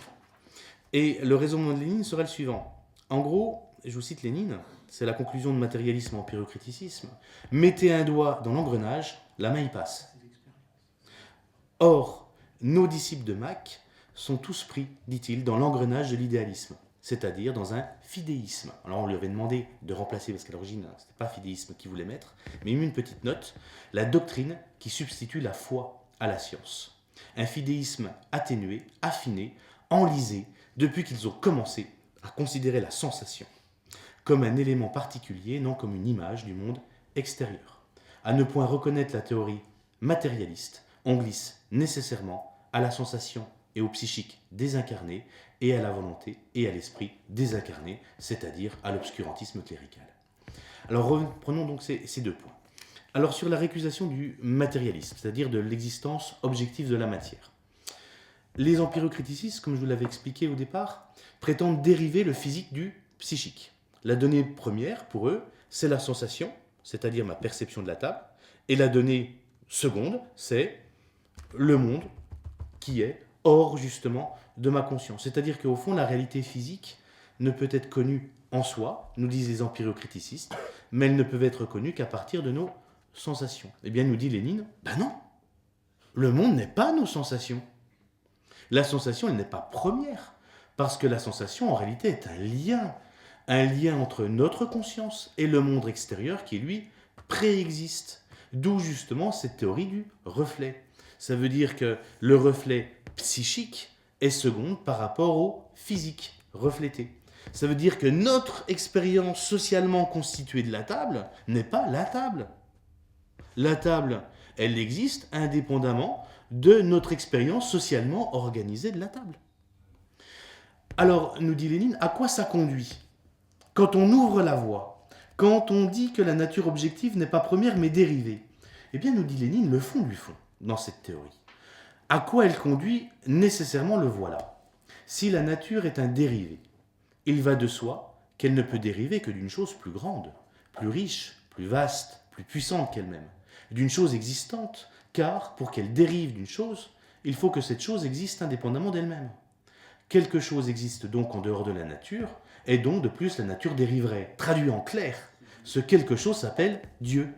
Et le raisonnement de Lénine serait le suivant. En gros, je vous cite Lénine, c'est la conclusion de matérialisme empiriocréticisme, mettez un doigt dans l'engrenage, la main y passe. Or, nos disciples de Mach sont tous pris, dit-il, dans l'engrenage de l'idéalisme, c'est-à-dire dans un fidéisme. Alors on lui avait demandé de remplacer, parce qu'à l'origine, ce n'était pas fidéisme qu'il voulait mettre, mais il met une petite note, la doctrine qui substitue la foi à la science. Un fidéisme atténué, affiné, enlisé, depuis qu'ils ont commencé à considérer la sensation comme un élément particulier, non comme une image du monde extérieur. À ne point reconnaître la théorie matérialiste, on glisse nécessairement à la sensation et au psychique désincarné et à la volonté et à l'esprit désincarné, c'est-à-dire à l'obscurantisme clérical. Alors reprenons donc ces deux points. Alors sur la récusation du matérialisme, c'est-à-dire de l'existence objective de la matière. Les empiriocriticistes, comme je vous l'avais expliqué au départ, prétendent dériver le physique du psychique. La donnée première, pour eux, c'est la sensation, c'est-à-dire ma perception de la table, et la donnée seconde, c'est le monde qui est hors, justement, de ma conscience. C'est-à-dire qu'au fond, la réalité physique ne peut être connue en soi, nous disent les empiriocriticistes, mais elle ne peut être connue qu'à partir de nos sensations. Eh bien, nous dit Lénine, ben non, le monde n'est pas nos sensations. La sensation, elle n'est pas première, parce que la sensation, en réalité, est un lien entre notre conscience et le monde extérieur qui, lui, préexiste. D'où, justement, cette théorie du reflet. Ça veut dire que le reflet psychique est seconde par rapport au physique reflété. Ça veut dire que notre expérience socialement constituée de la table n'est pas la table. La table, elle existe indépendamment de notre expérience socialement organisée de la table. Alors, nous dit Lénine, à quoi ça conduit? Quand on ouvre la voie, quand on dit que la nature objective n'est pas première mais dérivée, eh bien, nous dit Lénine, le fond du fond, dans cette théorie. À quoi elle conduit? Nécessairement le voilà. Si la nature est un dérivé, il va de soi qu'elle ne peut dériver que d'une chose plus grande, plus riche, plus vaste, plus puissante qu'elle-même, d'une chose existante, car pour qu'elle dérive d'une chose, il faut que cette chose existe indépendamment d'elle-même. Quelque chose existe donc en dehors de la nature, et donc de plus la nature dériverait. Traduit en clair, ce quelque chose s'appelle Dieu.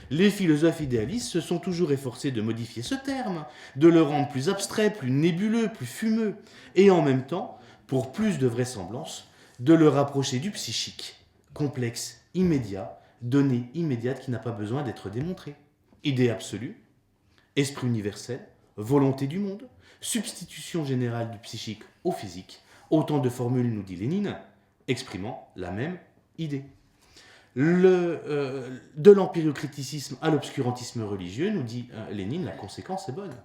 Les philosophes idéalistes se sont toujours efforcés de modifier ce terme, de le rendre plus abstrait, plus nébuleux, plus fumeux, et en même temps, pour plus de vraisemblance, de le rapprocher du psychique, complexe, immédiat, donnée immédiate qui n'a pas besoin d'être démontrée. Idée absolue, esprit universel, volonté du monde, substitution générale du psychique au physique, autant de formules, nous dit Lénine, exprimant la même idée. De l'empiriocriticisme à l'obscurantisme religieux, nous dit Lénine, la conséquence est bonne.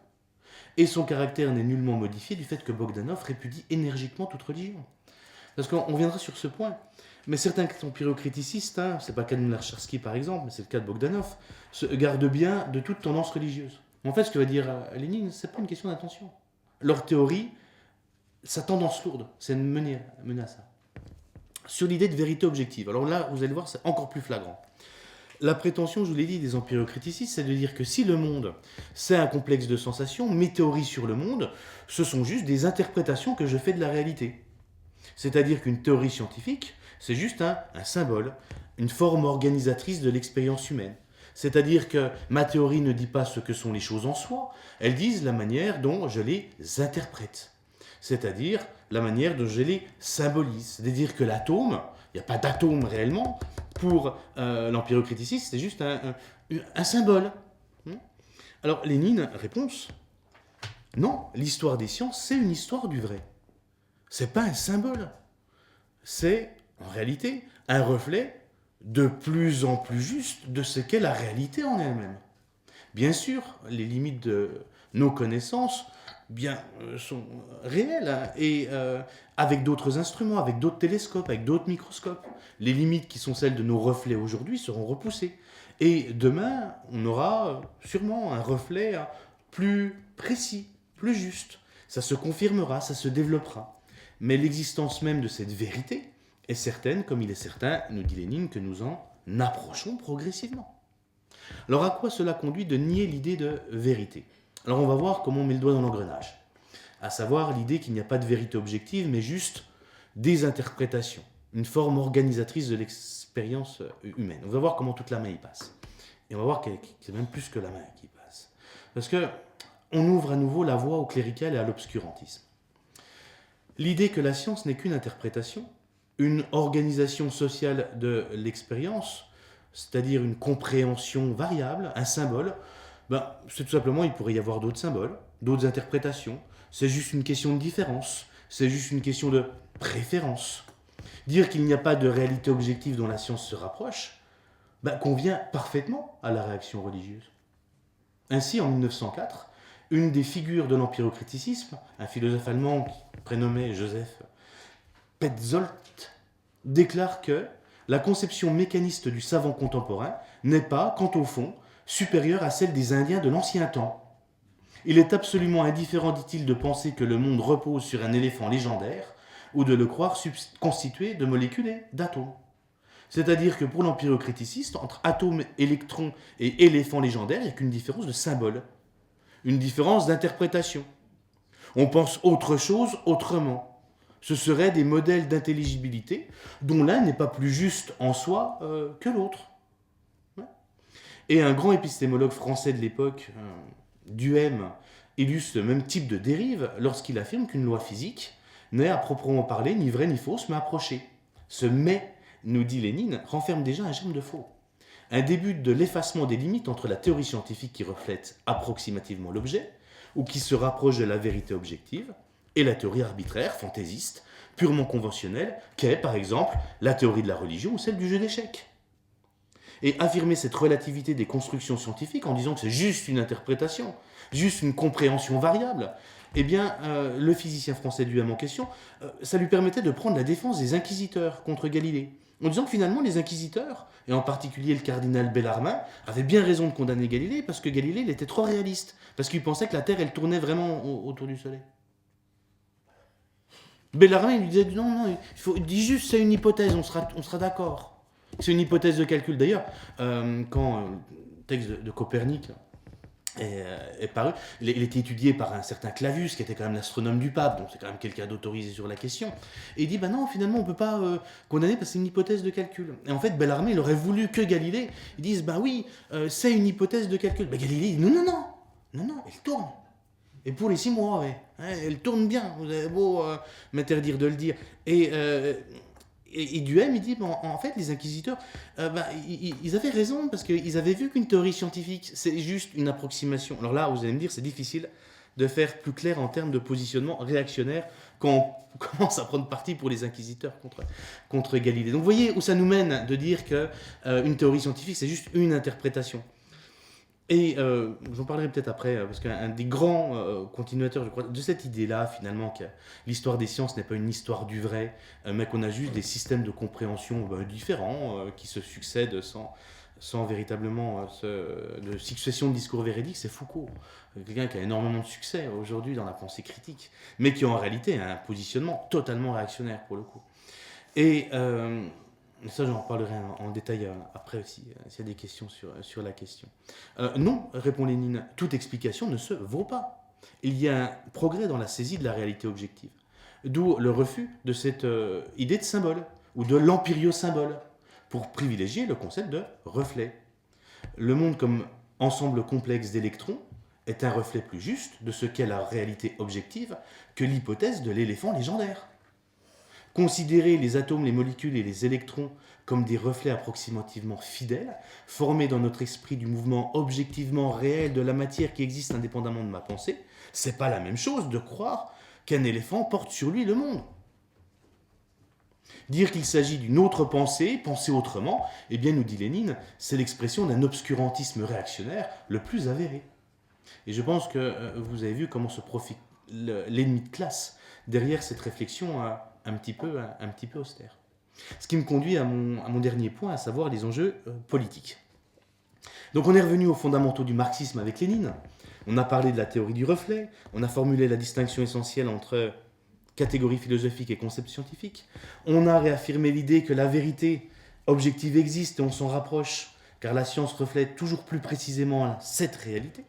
Et son caractère n'est nullement modifié du fait que Bogdanov répudie énergiquement toute religion. Parce qu'on viendra sur ce point. Mais certains empiriocriticistes, c'est pas le cas de Mlarcharski par exemple, mais c'est le cas de Bogdanov, se gardent bien de toute tendance religieuse. En fait, ce que va dire Lénine, c'est pas une question d'intention. Leur théorie, sa tendance lourde, c'est une menace. Sur l'idée de vérité objective. Alors là, vous allez voir, c'est encore plus flagrant. La prétention, je vous l'ai dit, des empiriocriticistes, c'est de dire que si le monde, c'est un complexe de sensations, mes théories sur le monde, ce sont juste des interprétations que je fais de la réalité. C'est-à-dire qu'une théorie scientifique, c'est juste un symbole, une forme organisatrice de l'expérience humaine. C'est-à-dire que ma théorie ne dit pas ce que sont les choses en soi, elles disent la manière dont je les interprète. C'est-à-dire la manière dont je les symbolise. C'est-à-dire que l'atome, il n'y a pas d'atome réellement, pour l'empiriocriticiste, c'est juste un symbole. Alors Lénine, réponse, non, l'histoire des sciences, c'est une histoire du vrai. C'est pas un symbole. C'est, en réalité, un reflet de plus en plus juste de ce qu'est la réalité en elle-même. Bien sûr, les limites de nos connaissances sont réelles, et avec d'autres instruments, avec d'autres télescopes, avec d'autres microscopes. Les limites qui sont celles de nos reflets aujourd'hui seront repoussées. Et demain, on aura sûrement un reflet plus précis, plus juste. Ça se confirmera, ça se développera. Mais l'existence même de cette vérité est certaine, comme il est certain, nous dit Lénine, que nous en approchons progressivement. Alors à quoi cela conduit de nier l'idée de vérité? Alors on va voir comment on met le doigt dans l'engrenage. À savoir l'idée qu'il n'y a pas de vérité objective, mais juste des interprétations. une forme organisatrice de l'expérience humaine. On va voir comment toute la main y passe. Et on va voir que c'est même plus que la main qui passe. Parce que on ouvre à nouveau la voie au clérical et à l'obscurantisme. L'idée que la science n'est qu'une interprétation, une organisation sociale de l'expérience, c'est-à-dire une compréhension variable, un symbole, c'est tout simplement, il pourrait y avoir d'autres symboles, d'autres interprétations. C'est juste une question de différence, c'est juste une question de préférence. Dire qu'il n'y a pas de réalité objective dont la science se rapproche, convient parfaitement à la réaction religieuse. Ainsi, en 1904, une des figures de l'empyrocriticisme, un philosophe allemand prénommé Joseph Petzold, déclare que la conception mécaniste du savant contemporain n'est pas, quant au fond, supérieure à celle des Indiens de l'ancien temps. Il est absolument indifférent, dit-il, de penser que le monde repose sur un éléphant légendaire ou de le croire constitué de molécules et d'atomes. C'est-à-dire que pour l'empyrocriticiste, entre atomes, électrons et éléphants légendaires, il n'y a qu'une différence de symbole, une différence d'interprétation. On pense autre chose autrement. Ce seraient des modèles d'intelligibilité dont l'un n'est pas plus juste en soi que l'autre. Ouais. Et un grand épistémologue français de l'époque, Duhem, illustre ce même type de dérive lorsqu'il affirme qu'une loi physique n'est à proprement parler ni vraie ni fausse, mais approchée. Ce mais, nous dit Lénine, renferme déjà un germe de faux. Un début de l'effacement des limites entre la théorie scientifique qui reflète approximativement l'objet, ou qui se rapproche de la vérité objective, et la théorie arbitraire, fantaisiste, purement conventionnelle, qu'est, par exemple, la théorie de la religion ou celle du jeu d'échecs. Et affirmer cette relativité des constructions scientifiques en disant que c'est juste une interprétation, juste une compréhension variable, eh bien, le physicien français Duhem en question, ça lui permettait de prendre la défense des inquisiteurs contre Galilée, en disant que finalement les inquisiteurs, et en particulier le cardinal Bellarmin, avaient bien raison de condamner Galilée, parce que Galilée il était trop réaliste, parce qu'il pensait que la Terre elle tournait vraiment autour du Soleil. Bellarmin il lui disait non, il dit juste c'est une hypothèse, on sera d'accord. C'est une hypothèse de calcul. D'ailleurs, quand le texte de Copernic est paru, il était étudié par un certain Clavius, qui était quand même l'astronome du pape, donc c'est quand même quelqu'un d'autorisé sur la question. Et il dit, non, finalement, on ne peut pas condamner parce que c'est une hypothèse de calcul. Et en fait, Bellarmé, il aurait voulu que Galilée, ils disent, oui, c'est une hypothèse de calcul. Galilée, il dit, non, elle tourne. Et pour les 6 mois, elle tourne bien, vous avez beau m'interdire de le dire. Et Duhem, il dit, en fait, les inquisiteurs, ils avaient raison, parce qu'ils avaient vu qu'une théorie scientifique, c'est juste une approximation. Alors là, vous allez me dire, c'est difficile de faire plus clair en termes de positionnement réactionnaire quand on commence à prendre parti pour les inquisiteurs contre Galilée. Donc vous voyez où ça nous mène de dire qu'une théorie scientifique, c'est juste une interprétation. Et j'en parlerai peut-être après, parce qu'un des grands continuateurs, je crois, de cette idée-là, finalement, que l'histoire des sciences n'est pas une histoire du vrai, mais qu'on a juste des systèmes de compréhension différents, qui se succèdent sans véritablement de succession de discours véridiques, c'est Foucault. Quelqu'un qui a énormément de succès aujourd'hui dans la pensée critique, mais qui en réalité a un positionnement totalement réactionnaire, pour le coup. Et ça, j'en reparlerai en détail après aussi, s'il y a des questions sur la question. Non, répond Lénine, toute explication ne se vaut pas. Il y a un progrès dans la saisie de la réalité objective. D'où le refus de cette idée de symbole, ou de l'empyriosymbole, pour privilégier le concept de reflet. Le monde comme ensemble complexe d'électrons est un reflet plus juste de ce qu'est la réalité objective que l'hypothèse de l'éléphant légendaire. Considérer les atomes, les molécules et les électrons comme des reflets approximativement fidèles, formés dans notre esprit du mouvement objectivement réel de la matière qui existe indépendamment de ma pensée, c'est pas la même chose de croire qu'un éléphant porte sur lui le monde. Dire qu'il s'agit d'une autre pensée, penser autrement, eh bien, nous dit Lénine, c'est l'expression d'un obscurantisme réactionnaire le plus avéré. Et je pense que vous avez vu comment se profite l'ennemi de classe derrière cette réflexion un petit peu austère. Ce qui me conduit à mon dernier point, à savoir les enjeux politiques. Donc on est revenu aux fondamentaux du marxisme avec Lénine. On a parlé de la théorie du reflet, on a formulé la distinction essentielle entre catégorie philosophique et concept scientifique. On a réaffirmé l'idée que la vérité objective existe et on s'en rapproche, car la science reflète toujours plus précisément cette réalité.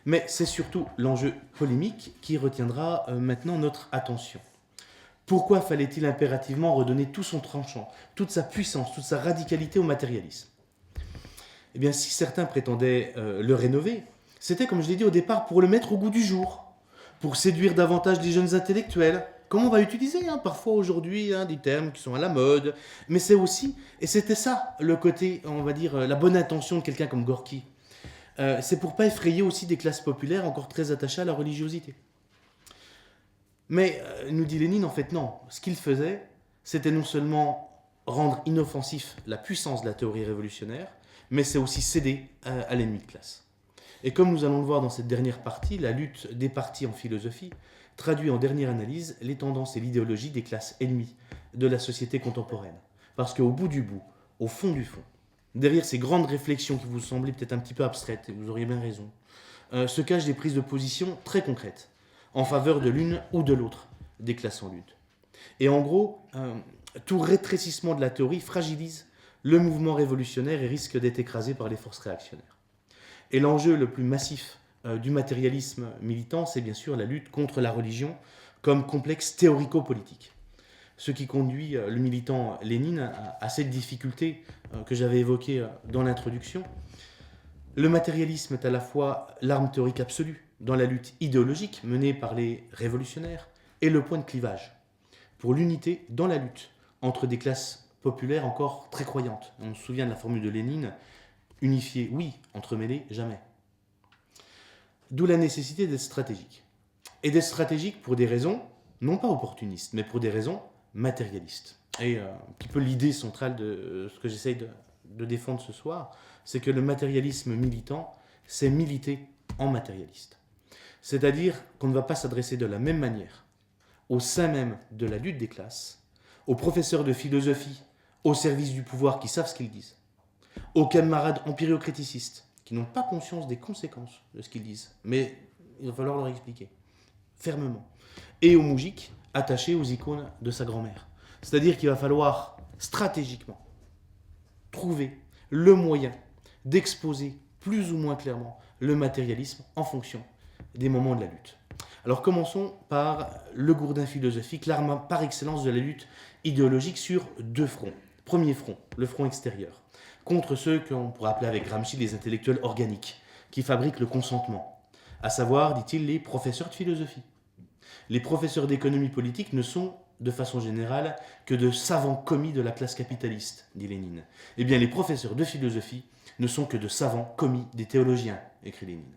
Mais c'est surtout l'enjeu polémique qui retiendra maintenant notre attention. Pourquoi fallait-il impérativement redonner tout son tranchant, toute sa puissance, toute sa radicalité au matérialisme? Eh bien, si certains prétendaient le rénover, c'était, comme je l'ai dit au départ, pour le mettre au goût du jour, pour séduire davantage les jeunes intellectuels, comme on va utiliser parfois aujourd'hui des termes qui sont à la mode, mais c'est aussi, et c'était ça le côté, on va dire, la bonne intention de quelqu'un comme Gorky. C'est pour pas effrayer aussi des classes populaires encore très attachées à la religiosité. Mais, nous dit Lénine, en fait non. Ce qu'il faisait, c'était non seulement rendre inoffensif la puissance de la théorie révolutionnaire, mais c'est aussi céder à l'ennemi de classe. Et comme nous allons le voir dans cette dernière partie, la lutte des partis en philosophie traduit en dernière analyse les tendances et l'idéologie des classes ennemies de la société contemporaine. Parce qu'au bout du bout, au fond du fond, derrière ces grandes réflexions qui vous semblaient peut-être un petit peu abstraites, et vous auriez bien raison, se cachent des prises de position très concrètes en faveur de l'une ou de l'autre des classes en lutte. Et en gros, tout rétrécissement de la théorie fragilise le mouvement révolutionnaire et risque d'être écrasé par les forces réactionnaires. Et l'enjeu le plus massif du matérialisme militant, c'est bien sûr la lutte contre la religion comme complexe théorico-politique. Ce qui conduit le militant Lénine à cette difficulté que j'avais évoquée dans l'introduction. Le matérialisme est à la fois l'arme théorique absolue dans la lutte idéologique menée par les révolutionnaires et le point de clivage pour l'unité dans la lutte entre des classes populaires encore très croyantes. On se souvient de la formule de Lénine, unifier, oui, entremêler, jamais. D'où la nécessité d'être stratégique. Et d'être stratégique pour des raisons, non pas opportunistes, mais pour des raisons matérialistes. Et un petit peu l'idée centrale de ce que j'essaye de défendre ce soir, c'est que le matérialisme militant, c'est militer en matérialiste. C'est-à-dire qu'on ne va pas s'adresser de la même manière au sein même de la lutte des classes, aux professeurs de philosophie au service du pouvoir qui savent ce qu'ils disent, aux camarades empiriocriticistes qui n'ont pas conscience des conséquences de ce qu'ils disent, mais il va falloir leur expliquer, fermement, et aux moujiks attachés aux icônes de sa grand-mère. C'est-à-dire qu'il va falloir stratégiquement trouver le moyen d'exposer plus ou moins clairement le matérialisme en fonction des moments de la lutte. Alors commençons par le gourdin philosophique, l'arme par excellence de la lutte idéologique sur deux fronts. Premier front, le front extérieur, contre ceux qu'on pourrait appeler avec Gramsci les intellectuels organiques, qui fabriquent le consentement, à savoir, dit-il, les professeurs de philosophie. Les professeurs d'économie politique ne sont, de façon générale, que de savants commis de la classe capitaliste, dit Lénine. Eh bien, les professeurs de philosophie ne sont que de savants commis des théologiens, écrit Lénine.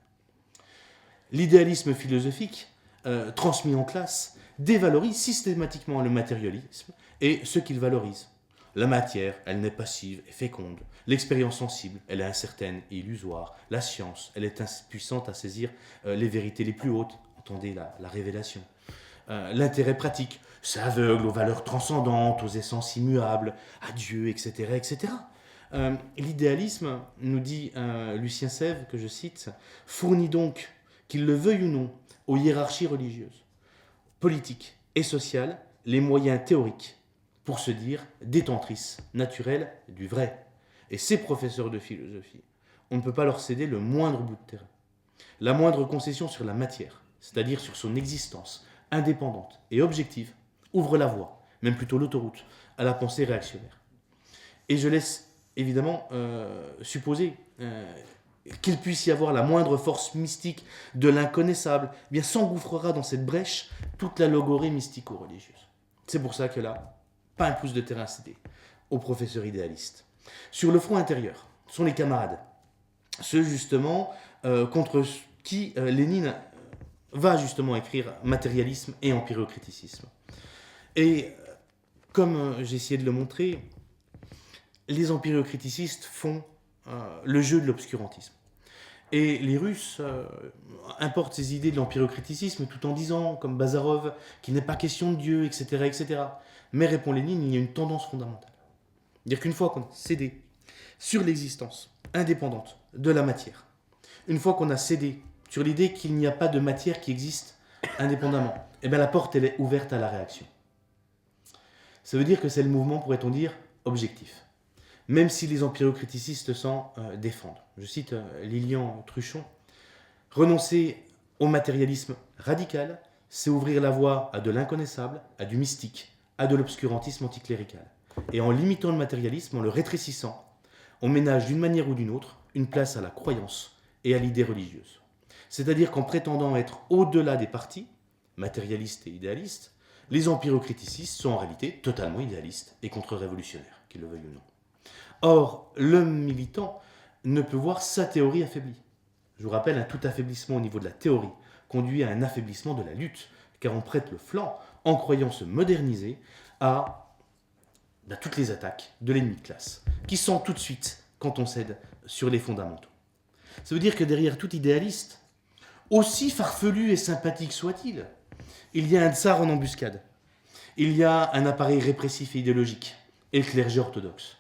L'idéalisme philosophique, transmis en classe, dévalorise systématiquement le matérialisme et ce qu'il valorise. La matière, elle n'est passive et féconde. L'expérience sensible, elle est incertaine et illusoire. La science, elle est impuissante à saisir les vérités les plus hautes. Entendez la révélation. L'intérêt pratique, c'est aveugle aux valeurs transcendantes, aux essences immuables, à Dieu, etc. etc. L'idéalisme, nous dit Lucien Sèvres, que je cite, fournit donc, qu'il le veuille ou non, aux hiérarchies religieuses, politiques et sociales, les moyens théoriques pour se dire détentrices naturelles du vrai. Et ces professeurs de philosophie, on ne peut pas leur céder le moindre bout de terrain, la moindre concession sur la matière, c'est-à-dire sur son existence indépendante et objective, ouvre la voie, même plutôt l'autoroute, à la pensée réactionnaire. Et je laisse évidemment supposer qu'il puisse y avoir la moindre force mystique de l'inconnaissable, eh bien s'engouffrera dans cette brèche toute la logorée mystico-religieuse. C'est pour ça que là, pas un pouce de terrain cédé aux professeurs idéalistes. Sur le front intérieur, sont les camarades, ceux justement contre qui Lénine va justement écrire matérialisme et empiriocriticisme. Et comme j'ai essayé de le montrer, les empiriocriticistes font le jeu de l'obscurantisme. Et les Russes importent ces idées de l'empiriocriticisme tout en disant, comme Bazarov, qu'il n'est pas question de Dieu, etc., etc. Mais, répond Lénine, il y a une tendance fondamentale. C'est-à-dire qu'une fois qu'on a cédé sur l'existence indépendante de la matière, une fois qu'on a cédé sur l'idée qu'il n'y a pas de matière qui existe indépendamment, eh bien la porte elle est ouverte à la réaction. Ça veut dire que c'est le mouvement, pourrait-on dire, objectif. Même si les empiriocriticistes s'en défendent. Je cite Lilian Truchon, renoncer au matérialisme radical, c'est ouvrir la voie à de l'inconnaissable, à du mystique, à de l'obscurantisme anticlérical. Et en limitant le matérialisme, en le rétrécissant, on ménage d'une manière ou d'une autre une place à la croyance et à l'idée religieuse. C'est-à-dire qu'en prétendant être au-delà des partis, matérialistes et idéalistes, les empirocriticistes sont en réalité totalement idéalistes et contre-révolutionnaires, qu'ils le veuillent ou non. Or, le militant ne peut voir sa théorie affaiblie. Je vous rappelle, un tout affaiblissement au niveau de la théorie conduit à un affaiblissement de la lutte, car on prête le flanc en croyant se moderniser à toutes les attaques de l'ennemi de classe, qui sont tout de suite quand on cède sur les fondamentaux. Ça veut dire que derrière tout idéaliste, aussi farfelu et sympathique soit-il, il y a un tsar en embuscade. Il y a un appareil répressif et idéologique, et le clergé orthodoxe.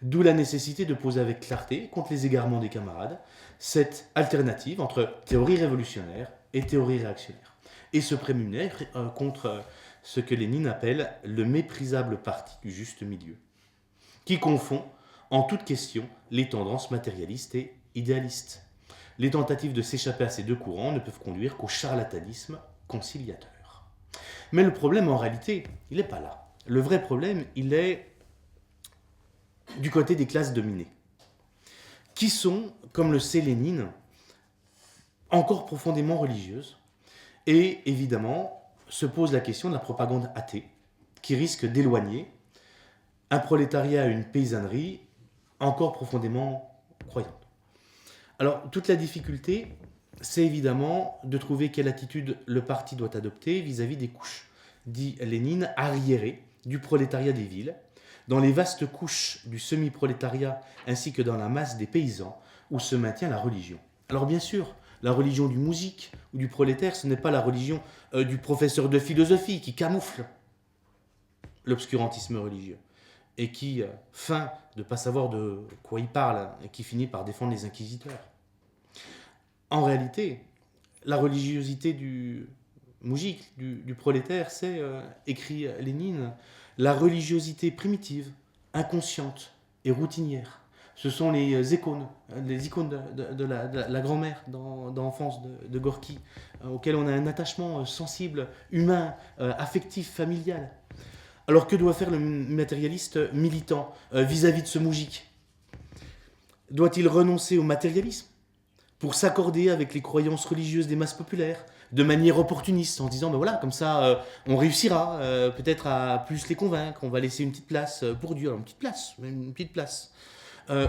D'où la nécessité de poser avec clarté, contre les égarements des camarades, cette alternative entre théorie révolutionnaire et théorie réactionnaire. Et se prémunir contre ce que Lénine appelle le méprisable parti du juste milieu, qui confond en toute question les tendances matérialistes et idéalistes. Les tentatives de s'échapper à ces deux courants ne peuvent conduire qu'au charlatanisme conciliateur. Mais le problème, en réalité, il n'est pas là. Le vrai problème, il est du côté des classes dominées, qui sont, comme le sait Lénine, encore profondément religieuses, et évidemment se pose la question de la propagande athée, qui risque d'éloigner un prolétariat et une paysannerie encore profondément croyante. Alors, toute la difficulté, c'est évidemment de trouver quelle attitude le parti doit adopter vis-à-vis des couches, dit Lénine, arriérées du prolétariat des villes, dans les vastes couches du semi-prolétariat ainsi que dans la masse des paysans où se maintient la religion. Alors bien sûr, la religion du mousik ou du prolétaire, ce n'est pas la religion du professeur de philosophie qui camoufle l'obscurantisme religieux et qui feint de ne pas savoir de quoi il parle et qui finit par défendre les inquisiteurs. En réalité, la religiosité du moujik, du prolétaire, c'est, écrit Lénine, la religiosité primitive, inconsciente et routinière. Ce sont les icônes de la grand-mère dans l'enfance de Gorky, auxquelles on a un attachement sensible, humain, affectif, familial. Alors que doit faire le matérialiste militant vis-à-vis de ce moujik? Doit-il renoncer au matérialisme pour s'accorder avec les croyances religieuses des masses populaires de manière opportuniste, en disant ben voilà, comme ça on réussira peut-être à plus les convaincre, on va laisser une petite place pour Dieu, alors une petite place.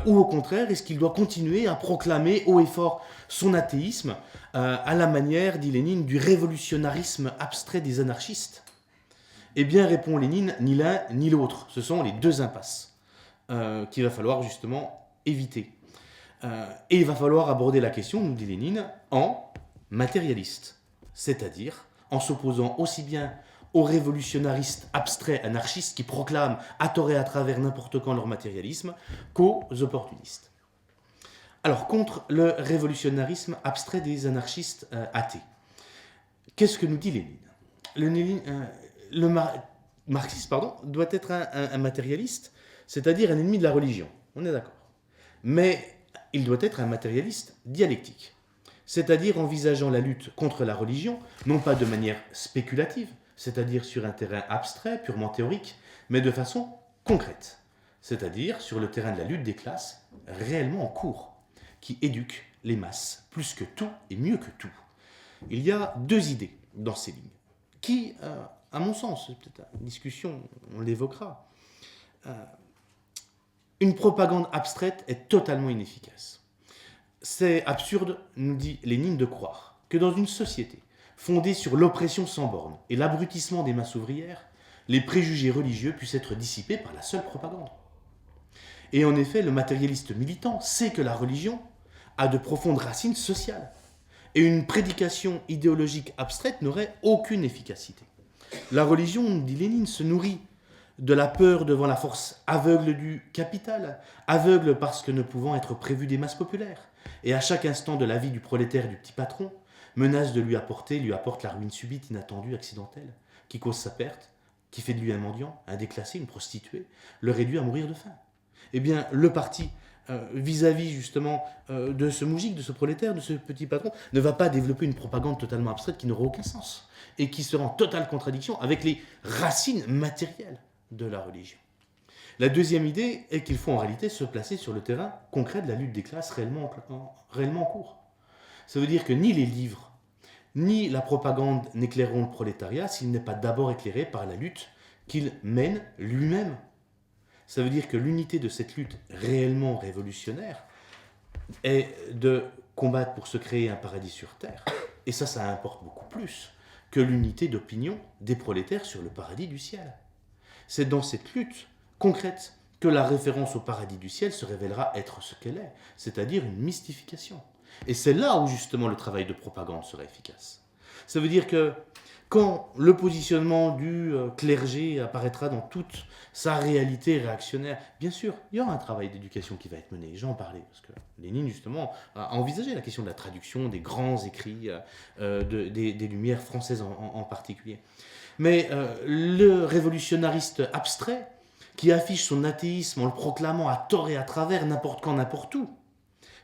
Ou au contraire, est-ce qu'il doit continuer à proclamer haut et fort son athéisme à la manière, dit Lénine, du révolutionnarisme abstrait des anarchistes? Eh bien, répond Lénine, ni l'un ni l'autre. Ce sont les deux impasses qu'il va falloir justement éviter. Et il va falloir aborder la question, nous dit Lénine, en matérialiste, c'est-à-dire en s'opposant aussi bien aux révolutionnaristes abstraits anarchistes qui proclament à tort et à travers n'importe quand leur matérialisme, qu'aux opportunistes. Alors, contre le révolutionnarisme abstrait des anarchistes athées, qu'est-ce que nous dit Lénine? Le marxiste doit être un matérialiste, c'est-à-dire un ennemi de la religion, on est d'accord. Mais il doit être un matérialiste dialectique, c'est-à-dire envisageant la lutte contre la religion, non pas de manière spéculative, c'est-à-dire sur un terrain abstrait, purement théorique, mais de façon concrète, c'est-à-dire sur le terrain de la lutte des classes, réellement en cours, qui éduque les masses, plus que tout et mieux que tout. Il y a deux idées dans ces lignes, qui, à mon sens, c'est peut-être une discussion, on l'évoquera, une propagande abstraite est totalement inefficace. C'est absurde, nous dit Lénine, de croire que dans une société fondée sur l'oppression sans bornes et l'abrutissement des masses ouvrières, les préjugés religieux puissent être dissipés par la seule propagande. Et en effet, le matérialiste militant sait que la religion a de profondes racines sociales et une prédication idéologique abstraite n'aurait aucune efficacité. La religion, dit Lénine, se nourrit de la peur devant la force aveugle du capital, aveugle parce que ne pouvant être prévue des masses populaires, et à chaque instant de la vie du prolétaire du petit patron, menace de lui apporte la ruine subite, inattendue, accidentelle, qui cause sa perte, qui fait de lui un mendiant, un déclassé, une prostituée, le réduit à mourir de faim. Eh bien, le parti vis-à-vis justement de ce moujik, de ce prolétaire, de ce petit patron, ne va pas développer une propagande totalement abstraite qui n'aura aucun sens et qui sera en totale contradiction avec les racines matérielles de la religion. La deuxième idée est qu'il faut en réalité se placer sur le terrain concret de la lutte des classes réellement en cours. Ça veut dire que ni les livres, ni la propagande n'éclaireront le prolétariat s'il n'est pas d'abord éclairé par la lutte qu'il mène lui-même. Ça veut dire que l'unité de cette lutte réellement révolutionnaire est de combattre pour se créer un paradis sur terre. Et ça importe beaucoup plus que l'unité d'opinion des prolétaires sur le paradis du ciel. C'est dans cette lutte concrète que la référence au paradis du ciel se révélera être ce qu'elle est, c'est-à-dire une mystification. Et c'est là où justement le travail de propagande sera efficace. Ça veut dire que quand le positionnement du clergé apparaîtra dans toute sa réalité réactionnaire, bien sûr, il y aura un travail d'éducation qui va être mené. J'en parlais, parce que Lénine, justement, a envisagé la question de la traduction des grands écrits des Lumières françaises en particulier. Mais le révolutionnariste abstrait, qui affiche son athéisme en le proclamant à tort et à travers, n'importe quand, n'importe où,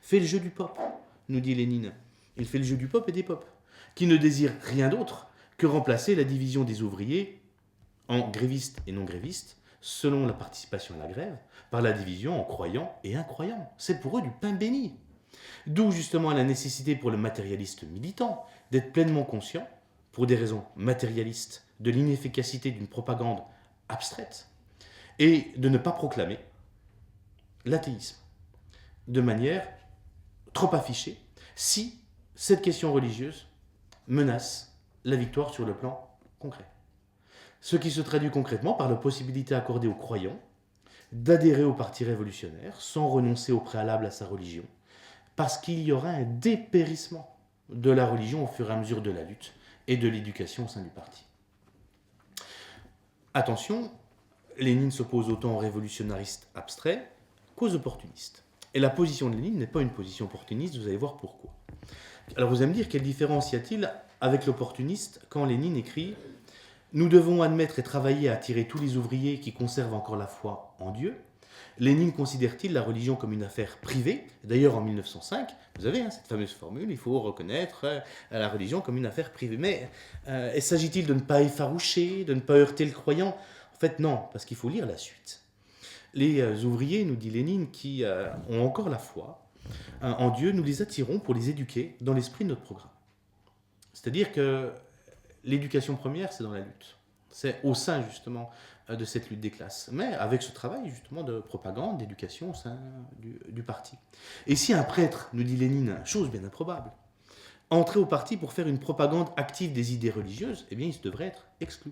fait le jeu du peuple, nous dit Lénine. Il fait le jeu du peuple et des peuples, qui ne désirent rien d'autre que remplacer la division des ouvriers en grévistes et non grévistes, selon la participation à la grève, par la division en croyants et incroyants. C'est pour eux du pain béni. D'où justement la nécessité pour le matérialiste militant d'être pleinement conscient, pour des raisons matérialistes, de l'inefficacité d'une propagande abstraite, et de ne pas proclamer l'athéisme de manière trop affichée si cette question religieuse menace la victoire sur le plan concret. Ce qui se traduit concrètement par la possibilité accordée aux croyants d'adhérer au parti révolutionnaire sans renoncer au préalable à sa religion, parce qu'il y aura un dépérissement de la religion au fur et à mesure de la lutte et de l'éducation au sein du parti. Attention, Lénine s'oppose autant aux révolutionnaristes abstraits qu'aux opportunistes. Et la position de Lénine n'est pas une position opportuniste, vous allez voir pourquoi. Alors vous allez me dire, quelle différence y a-t-il avec l'opportuniste quand Lénine écrit « Nous devons admettre et travailler à attirer tous les ouvriers qui conservent encore la foi en Dieu ». Lénine considère-t-il la religion comme une affaire privée? D'ailleurs, en 1905, vous avez cette fameuse formule, il faut reconnaître la religion comme une affaire privée. Mais s'agit-il de ne pas effaroucher, de ne pas heurter le croyant? En fait, non, parce qu'il faut lire la suite. Les ouvriers, nous dit Lénine, qui ont encore la foi en Dieu, nous les attirons pour les éduquer dans l'esprit de notre programme. C'est-à-dire que l'éducation première, c'est dans la lutte. C'est au sein, justement, de cette lutte des classes. Mais avec ce travail, justement, de propagande, d'éducation au sein du parti. Et si un prêtre, nous dit Lénine, chose bien improbable, entrait au parti pour faire une propagande active des idées religieuses, eh bien, il devrait être exclu.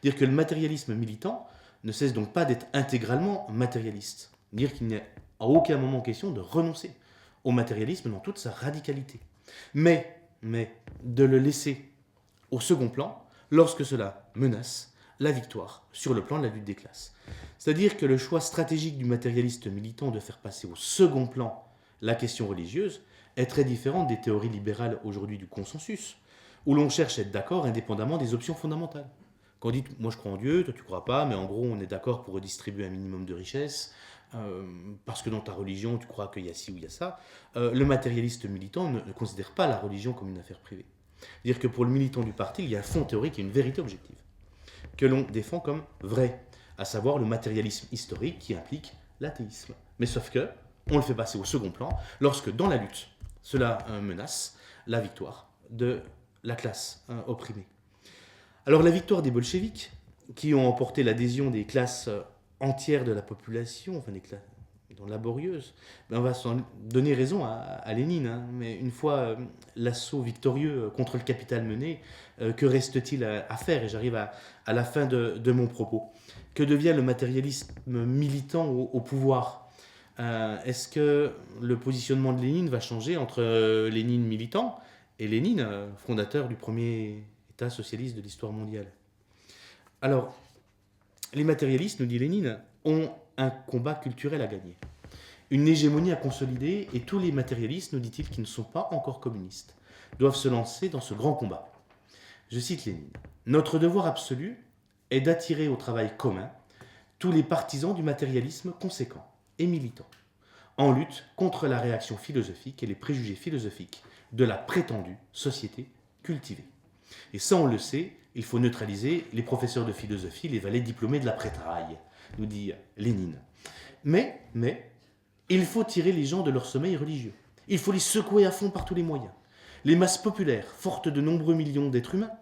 Dire que le matérialisme militant ne cesse donc pas d'être intégralement matérialiste. Dire qu'il n'est à aucun moment question de renoncer au matérialisme dans toute sa radicalité. Mais de le laisser au second plan lorsque cela menace la victoire sur le plan de la lutte des classes. C'est-à-dire que le choix stratégique du matérialiste militant de faire passer au second plan la question religieuse est très différent des théories libérales aujourd'hui du consensus, où l'on cherche à être d'accord indépendamment des options fondamentales. Quand on dit « moi je crois en Dieu, toi tu crois pas, mais en gros on est d'accord pour redistribuer un minimum de richesse, parce que dans ta religion tu crois qu'il y a ci ou il y a ça », le matérialiste militant ne considère pas la religion comme une affaire privée. C'est-à-dire que pour le militant du parti, il y a un fond théorique et une vérité objective, que l'on défend comme vrai, à savoir le matérialisme historique qui implique l'athéisme. Mais sauf que, on le fait passer au second plan, lorsque dans la lutte, cela menace la victoire de la classe opprimée. Alors la victoire des bolcheviks, qui ont emporté l'adhésion des classes entières de la population, enfin des classes laborieuses, on va s'en donner raison à Lénine. Mais une fois l'assaut victorieux contre le capital mené, que reste-t-il à faire? Et j'arrive à la fin de mon propos. Que devient le matérialisme militant au pouvoir? Est-ce que le positionnement de Lénine va changer entre Lénine militant et Lénine, fondateur du premier État socialiste de l'histoire mondiale? Alors, les matérialistes, nous dit Lénine, ont un combat culturel à gagner, une hégémonie à consolider, et tous les matérialistes, nous dit-il, qui ne sont pas encore communistes, doivent se lancer dans ce grand combat. Je cite Lénine. « Notre devoir absolu est d'attirer au travail commun tous les partisans du matérialisme conséquent et militant, en lutte contre la réaction philosophique et les préjugés philosophiques de la prétendue société cultivée. Et ça, on le sait, il faut neutraliser les professeurs de philosophie, les valets diplômés de la prétraille, nous dit Lénine. Mais, il faut tirer les gens de leur sommeil religieux. Il faut les secouer à fond par tous les moyens. Les masses populaires, fortes de nombreux millions d'êtres humains,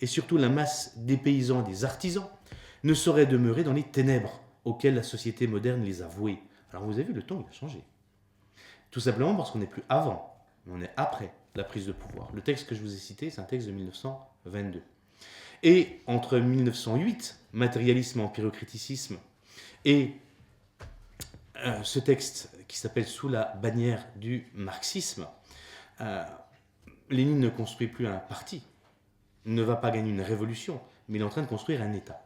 et surtout la masse des paysans et des artisans, ne sauraient demeurer dans les ténèbres auxquelles la société moderne les a voués. Alors vous avez vu, le temps, il a changé. Tout simplement parce qu'on n'est plus avant, mais on est après la prise de pouvoir. Le texte que je vous ai cité, c'est un texte de 1922. Et entre 1908, matérialisme, empyrocriticisme, et ce texte qui s'appelle Sous la bannière du marxisme, Lénine ne construit plus un parti, ne va pas gagner une révolution, mais il est en train de construire un État.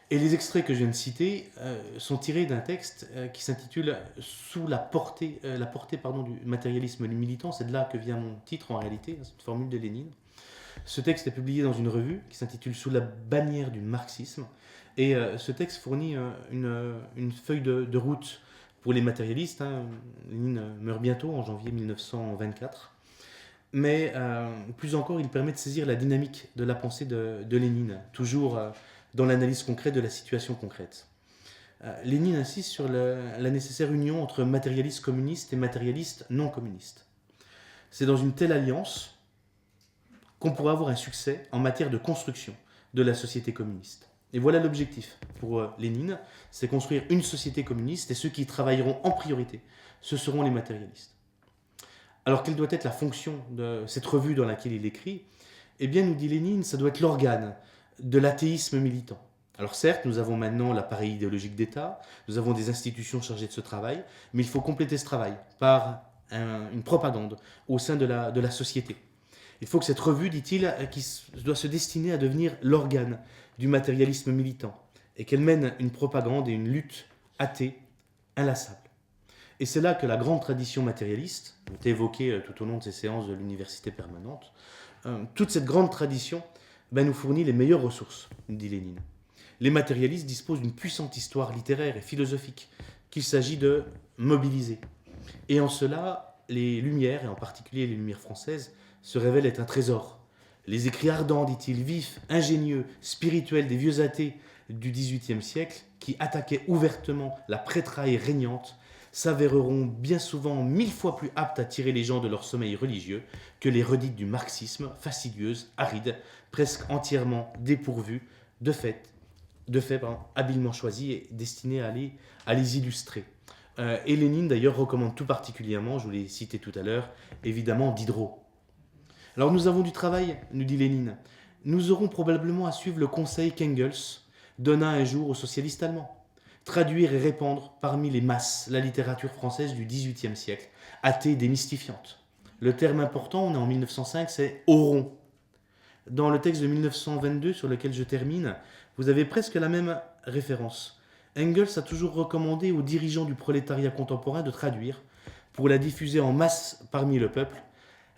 Et les extraits que je viens de citer sont tirés d'un texte qui s'intitule Sous la portée du matérialisme militant. C'est de là que vient mon titre en réalité, cette formule de Lénine. Ce texte est publié dans une revue qui s'intitule Sous la bannière du marxisme. Et ce texte fournit une feuille de route pour les matérialistes. Lénine meurt bientôt, en janvier 1924. Mais plus encore, il permet de saisir la dynamique de la pensée de Lénine, toujours dans l'analyse concrète de la situation concrète. Lénine insiste sur la nécessaire union entre matérialistes communistes et matérialistes non communistes. C'est dans une telle alliance qu'on pourra avoir un succès en matière de construction de la société communiste. Et voilà l'objectif pour Lénine, c'est construire une société communiste, et ceux qui y travailleront en priorité, ce seront les matérialistes. Alors quelle doit être la fonction de cette revue dans laquelle il écrit ? Eh bien, nous dit Lénine, ça doit être l'organe de l'athéisme militant. Alors certes, nous avons maintenant l'appareil idéologique d'État, nous avons des institutions chargées de ce travail, mais il faut compléter ce travail par une propagande au sein de la société. Il faut que cette revue, dit-il, qui doit se destiner à devenir l'organe du matérialisme militant, et qu'elle mène une propagande et une lutte athée inlassable. Et c'est là que la grande tradition matérialiste, qui a été évoquée tout au long de ces séances de l'université permanente, toute cette grande tradition nous fournit les meilleures ressources, dit Lénine. Les matérialistes disposent d'une puissante histoire littéraire et philosophique qu'il s'agit de mobiliser. Et en cela, les Lumières, et en particulier les Lumières françaises, se révèlent être un trésor. Les écrits ardents, dit-il, vifs, ingénieux, spirituels des vieux athées du XVIIIe siècle, qui attaquaient ouvertement la prêtraille régnante, s'avéreront bien souvent 1000 fois plus aptes à tirer les gens de leur sommeil religieux que les redites du marxisme, fastidieuses, arides, presque entièrement dépourvues de faits habilement choisis et destinés à les illustrer. Et Lénine d'ailleurs recommande tout particulièrement, je vous l'ai cité tout à l'heure, évidemment Diderot. Alors nous avons du travail, nous dit Lénine. Nous aurons probablement à suivre le conseil qu'Engels donna un jour aux socialistes allemands. Traduire et répandre parmi les masses la littérature française du XVIIIe siècle, athée démystifiante. Le terme important, on est en 1905, c'est « auront ». Dans le texte de 1922, sur lequel je termine, vous avez presque la même référence. Engels a toujours recommandé aux dirigeants du prolétariat contemporain de traduire, pour la diffuser en masse parmi le peuple,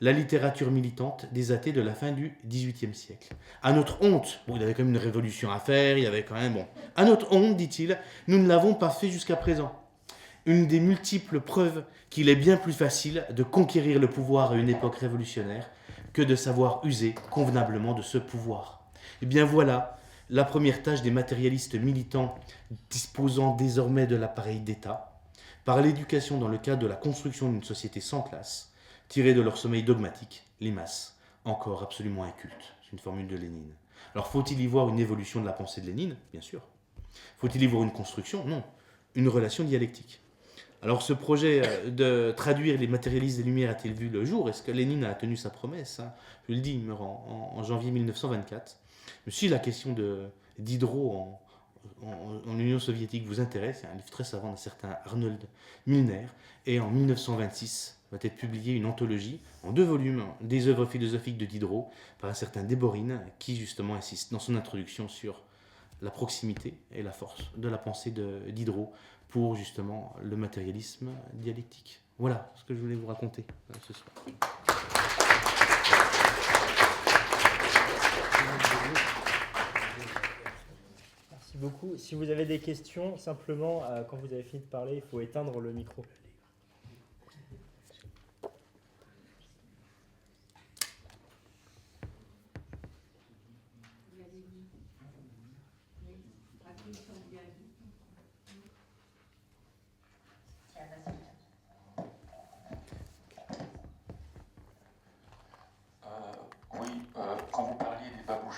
la littérature militante des athées de la fin du XVIIIe siècle. À notre honte, il y avait quand même une révolution à faire, il y avait quand même... À notre honte, dit-il, nous ne l'avons pas fait jusqu'à présent. Une des multiples preuves qu'il est bien plus facile de conquérir le pouvoir à une époque révolutionnaire que de savoir user convenablement de ce pouvoir. Eh bien voilà la première tâche des matérialistes militants disposant désormais de l'appareil d'État, par l'éducation dans le cadre de la construction d'une société sans classe, tirée de leur sommeil dogmatique, les masses, encore absolument incultes. C'est une formule de Lénine. Alors faut-il y voir une évolution de la pensée de Lénine ? Bien sûr. Faut-il y voir une construction ? Non. Une relation dialectique. Alors ce projet de traduire les matérialistes des Lumières a-t-il vu le jour ? Est-ce que Lénine a tenu sa promesse ? Je le dis, il meurt en janvier 1924. Mais si la question de Diderot en Union soviétique vous intéresse, il y a un livre très savant d'un certain Arnold Milner, et en 1926 va être publiée une anthologie en 2 volumes des œuvres philosophiques de Diderot par un certain Déborine, qui justement insiste dans son introduction sur la proximité et la force de la pensée de Diderot pour justement le matérialisme dialectique. Voilà ce que je voulais vous raconter ce soir. Merci beaucoup. Si vous avez des questions, simplement, quand vous avez fini de parler, il faut éteindre le micro.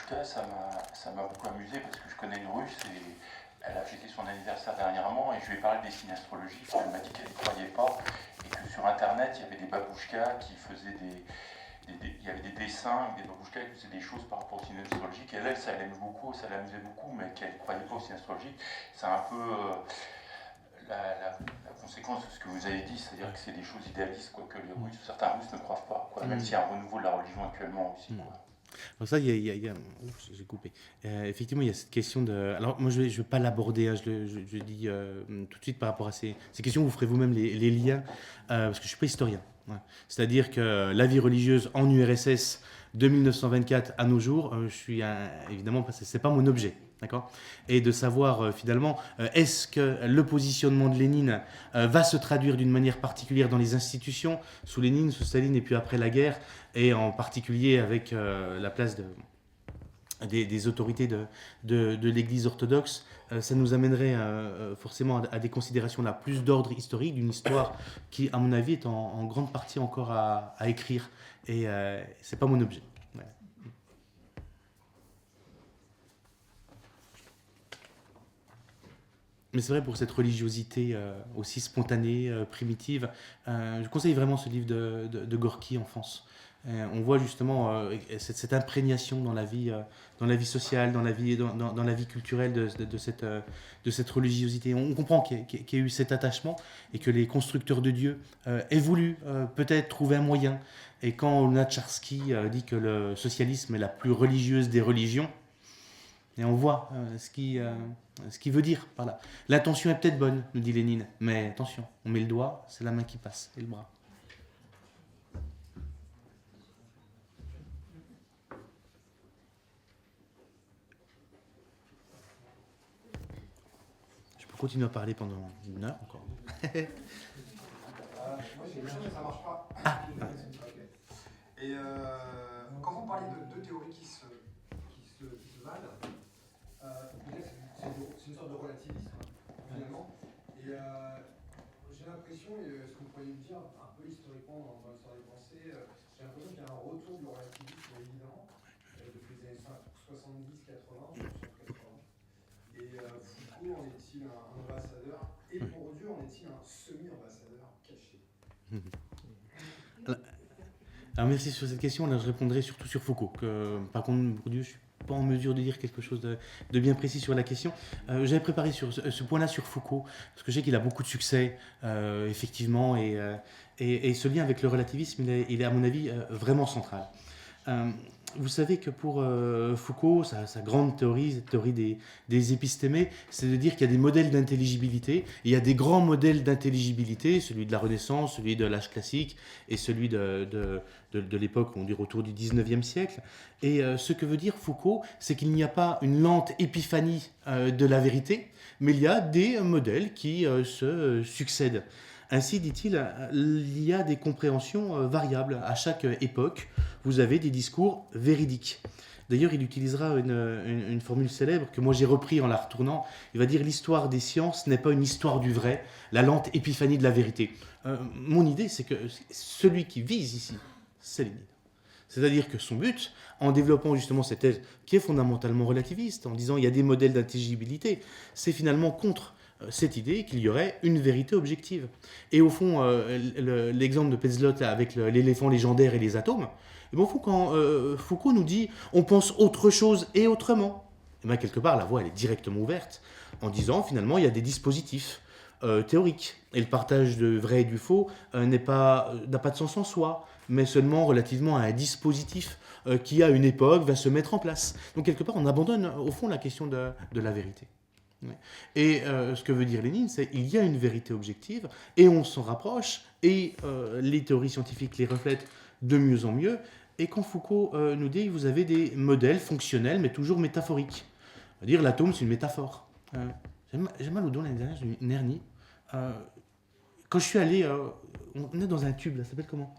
babouchka, ça m'a beaucoup amusé parce que je connais une Russe et elle a fêté son anniversaire dernièrement et je lui ai parlé des signes astrologiques. Elle m'a dit qu'elle n'y croyait pas et que sur internet il y avait des babouchkas qui faisaient il y avait des dessins avec des babouchkas qui faisaient des choses par rapport aux signes astrologiques. Et elle, ça l'aimait beaucoup, ça l'amusait beaucoup, mais qu'elle ne croyait pas aux signes astrologiques. C'est un peu la conséquence de ce que vous avez dit, c'est-à-dire que c'est des choses idéalistes quoi, que les Russes, certains Russes ne croient pas, quoi, même s'il y a un renouveau de la religion actuellement aussi. Quoi. Alors ça, Ouf, j'ai coupé. Effectivement, il y a cette question de... Alors moi, je vais pas l'aborder, hein, je dis tout de suite par rapport à ces questions, vous ferez vous-même les liens, parce que je suis pas historien. Ouais. C'est-à-dire que la vie religieuse en URSS de 1924 à nos jours, je suis évidemment, c'est pas mon objet. D'accord. Et de savoir finalement, est-ce que le positionnement de Lénine va se traduire d'une manière particulière dans les institutions, sous Lénine, sous Staline et puis après la guerre, et en particulier avec la place des autorités de l'Église orthodoxe, ça nous amènerait forcément à des considérations là plus d'ordre historique, d'une histoire qui, à mon avis, est en grande partie encore à écrire. Et c'est pas mon objet. Ouais. Mais c'est vrai pour cette religiosité aussi spontanée, primitive. Je conseille vraiment ce livre de Gorky, Enfance. On voit justement cette imprégnation dans la vie sociale, dans la vie culturelle de cette religiosité. On comprend qu'il y a eu cet attachement et que les constructeurs de Dieu aient voulu peut-être trouver un moyen. Et quand Lunacharsky dit que le socialisme est la plus religieuse des religions, et on voit ce qu'il veut dire par là. L'intention est peut-être bonne, nous dit Lénine, mais attention, on met le doigt, c'est la main qui passe, et le bras. Je peux continuer à parler pendant une heure encore. Moi j'ai une question mais ça marche pas. Okay. Et quand vous parlez de deux théories qui se valent, c'est une sorte de relativisme finalement. Et j'ai l'impression, et ce que vous pourriez me dire un peu historiquement dans l'histoire des pensées, j'ai l'impression qu'il y a un retour du relativisme évident depuis les années 70-80, 80. Et Foucault en est-il un ambassadeur? Et Bourdieu en est-il un semi-ambassadeur caché? Alors merci sur cette question. Là, je répondrai surtout sur Foucault. Par contre, Bourdieu, je suis pas en mesure de dire quelque chose de bien précis sur la question. J'avais préparé sur ce point-là sur Foucault, parce que je sais qu'il a beaucoup de succès, effectivement, et ce lien avec le relativisme, il est à mon avis vraiment central. Vous savez que pour Foucault, sa grande théorie, cette théorie des épistémés, c'est de dire qu'il y a des modèles d'intelligibilité. Il y a des grands modèles d'intelligibilité, celui de la Renaissance, celui de l'âge classique et celui de l'époque, on dirait autour du 19e siècle. Et ce que veut dire Foucault, c'est qu'il n'y a pas une lente épiphanie de la vérité, mais il y a des modèles qui se succèdent. Ainsi, dit-il, il y a des compréhensions variables. À chaque époque, vous avez des discours véridiques. D'ailleurs, il utilisera une formule célèbre que moi j'ai repris en la retournant. Il va dire « l'histoire des sciences n'est pas une histoire du vrai, la lente épiphanie de la vérité ». Mon idée, c'est que celui qui vise ici, c'est Lénine. C'est-à-dire que son but, en développant justement cette thèse qui est fondamentalement relativiste, en disant « il y a des modèles d'intelligibilité », c'est finalement contre cette idée qu'il y aurait une vérité objective. Et au fond, l'exemple de Petzlot avec l'éléphant légendaire et les atomes, et bon, quand Foucault nous dit on pense autre chose et autrement, et bien quelque part la voie elle est directement ouverte en disant finalement il y a des dispositifs théoriques et le partage de vrai et du faux n'a pas de sens en soi, mais seulement relativement à un dispositif qui à une époque va se mettre en place. Donc quelque part on abandonne au fond la question de la vérité. Et ce que veut dire Lénine, c'est qu'il y a une vérité objective et on s'en rapproche et les théories scientifiques les reflètent de mieux en mieux. Et quand Foucault nous dit vous avez des modèles fonctionnels mais toujours métaphoriques. On va dire l'atome c'est une métaphore. J'ai mal au dos l'année dernière, j'ai une hernie. Quand je suis allé, on est dans un tube, là, ça s'appelle comment?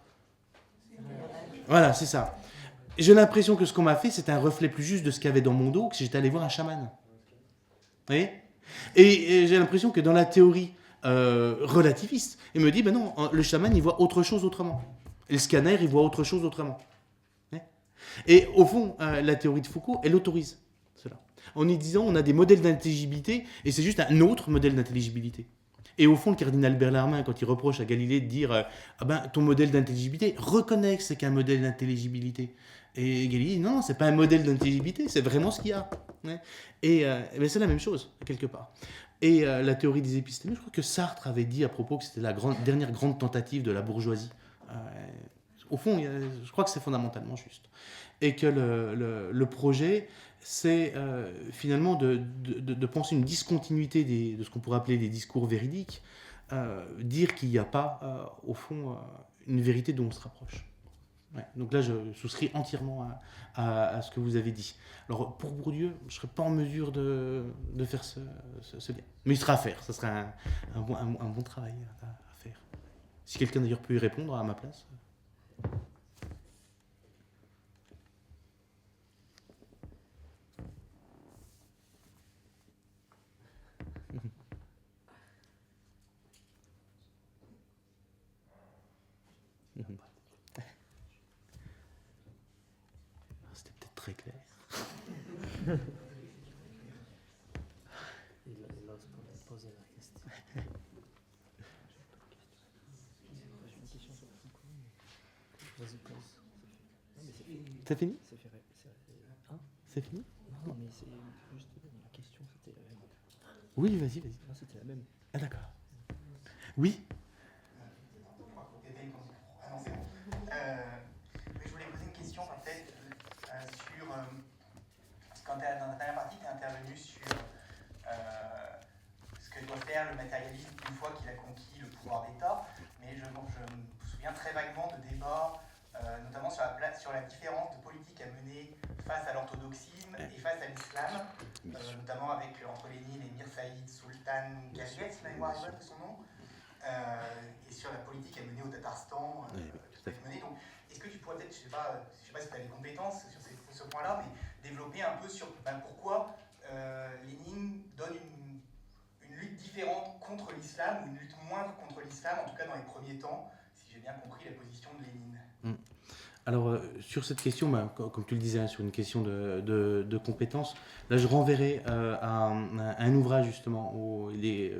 Voilà, c'est ça. J'ai l'impression que ce qu'on m'a fait, c'est un reflet plus juste de ce qu'il y avait dans mon dos que si j'étais allé voir un chaman. Vous voyez? Et j'ai l'impression que dans la théorie relativiste, il me dit, ben non, le chaman, il voit autre chose autrement. Et le scanner, il voit autre chose autrement. Et au fond, la théorie de Foucault, elle autorise cela. En y disant, on a des modèles d'intelligibilité, et c'est juste un autre modèle d'intelligibilité. Et au fond, le cardinal Bellarmine, quand il reproche à Galilée de dire ah ben, ton modèle d'intelligibilité, reconnaît que c'est qu'un modèle d'intelligibilité. Et Galilée dit non, c'est pas un modèle d'intelligibilité, c'est vraiment ce qu'il y a. Ouais. Et ben, c'est la même chose, quelque part. Et la théorie des épistémés, je crois que Sartre avait dit à propos que c'était la dernière grande tentative de la bourgeoisie. Au fond, je crois que c'est fondamentalement juste. Et que le projet, c'est finalement de penser une discontinuité de ce qu'on pourrait appeler des discours véridiques, dire qu'il n'y a pas, au fond, une vérité dont on se rapproche. Ouais. Donc là, je souscris entièrement à ce que vous avez dit. Alors, pour Bourdieu, je ne serais pas en mesure de faire ce lien. Mais il sera à faire, ça serait un bon travail à faire. Si quelqu'un d'ailleurs peut y répondre à ma place. C'était peut-être très clair. Il ose poser la question. J'ai une question sur Foucault. Vas-y, pose. C'est fini? Hein? C'est fini? Non, mais c'est juste la question, c'était la même. Oui, vas-y. Non, c'était la même. Ah d'accord. Oui. Je voulais poser une question en fait sur quand dans la dernière partie tu es intervenu sur ce que doit faire le matérialisme une fois qu'il a conquis le pouvoir d'État, mais je me souviens très vaguement de débats notamment sur la différence de politique à mener face à l'orthodoxisme et face à l'islam, notamment avec entre Lénine et Mir Saïd Sultan Gajiev, si ma mémoire est bonne de son nom, et sur la politique à mener au Tatarstan. Donc, est-ce que tu pourrais peut-être, je sais pas si tu as les compétences sur ce point-là, mais développer un peu sur pourquoi Lénine donne une lutte différente contre l'islam, ou une lutte moindre contre l'islam, en tout cas dans les premiers temps, si j'ai bien compris la position de Lénine. Alors, sur cette question, comme tu le disais, hein, sur une question de compétences, là je renverrai à un ouvrage justement où les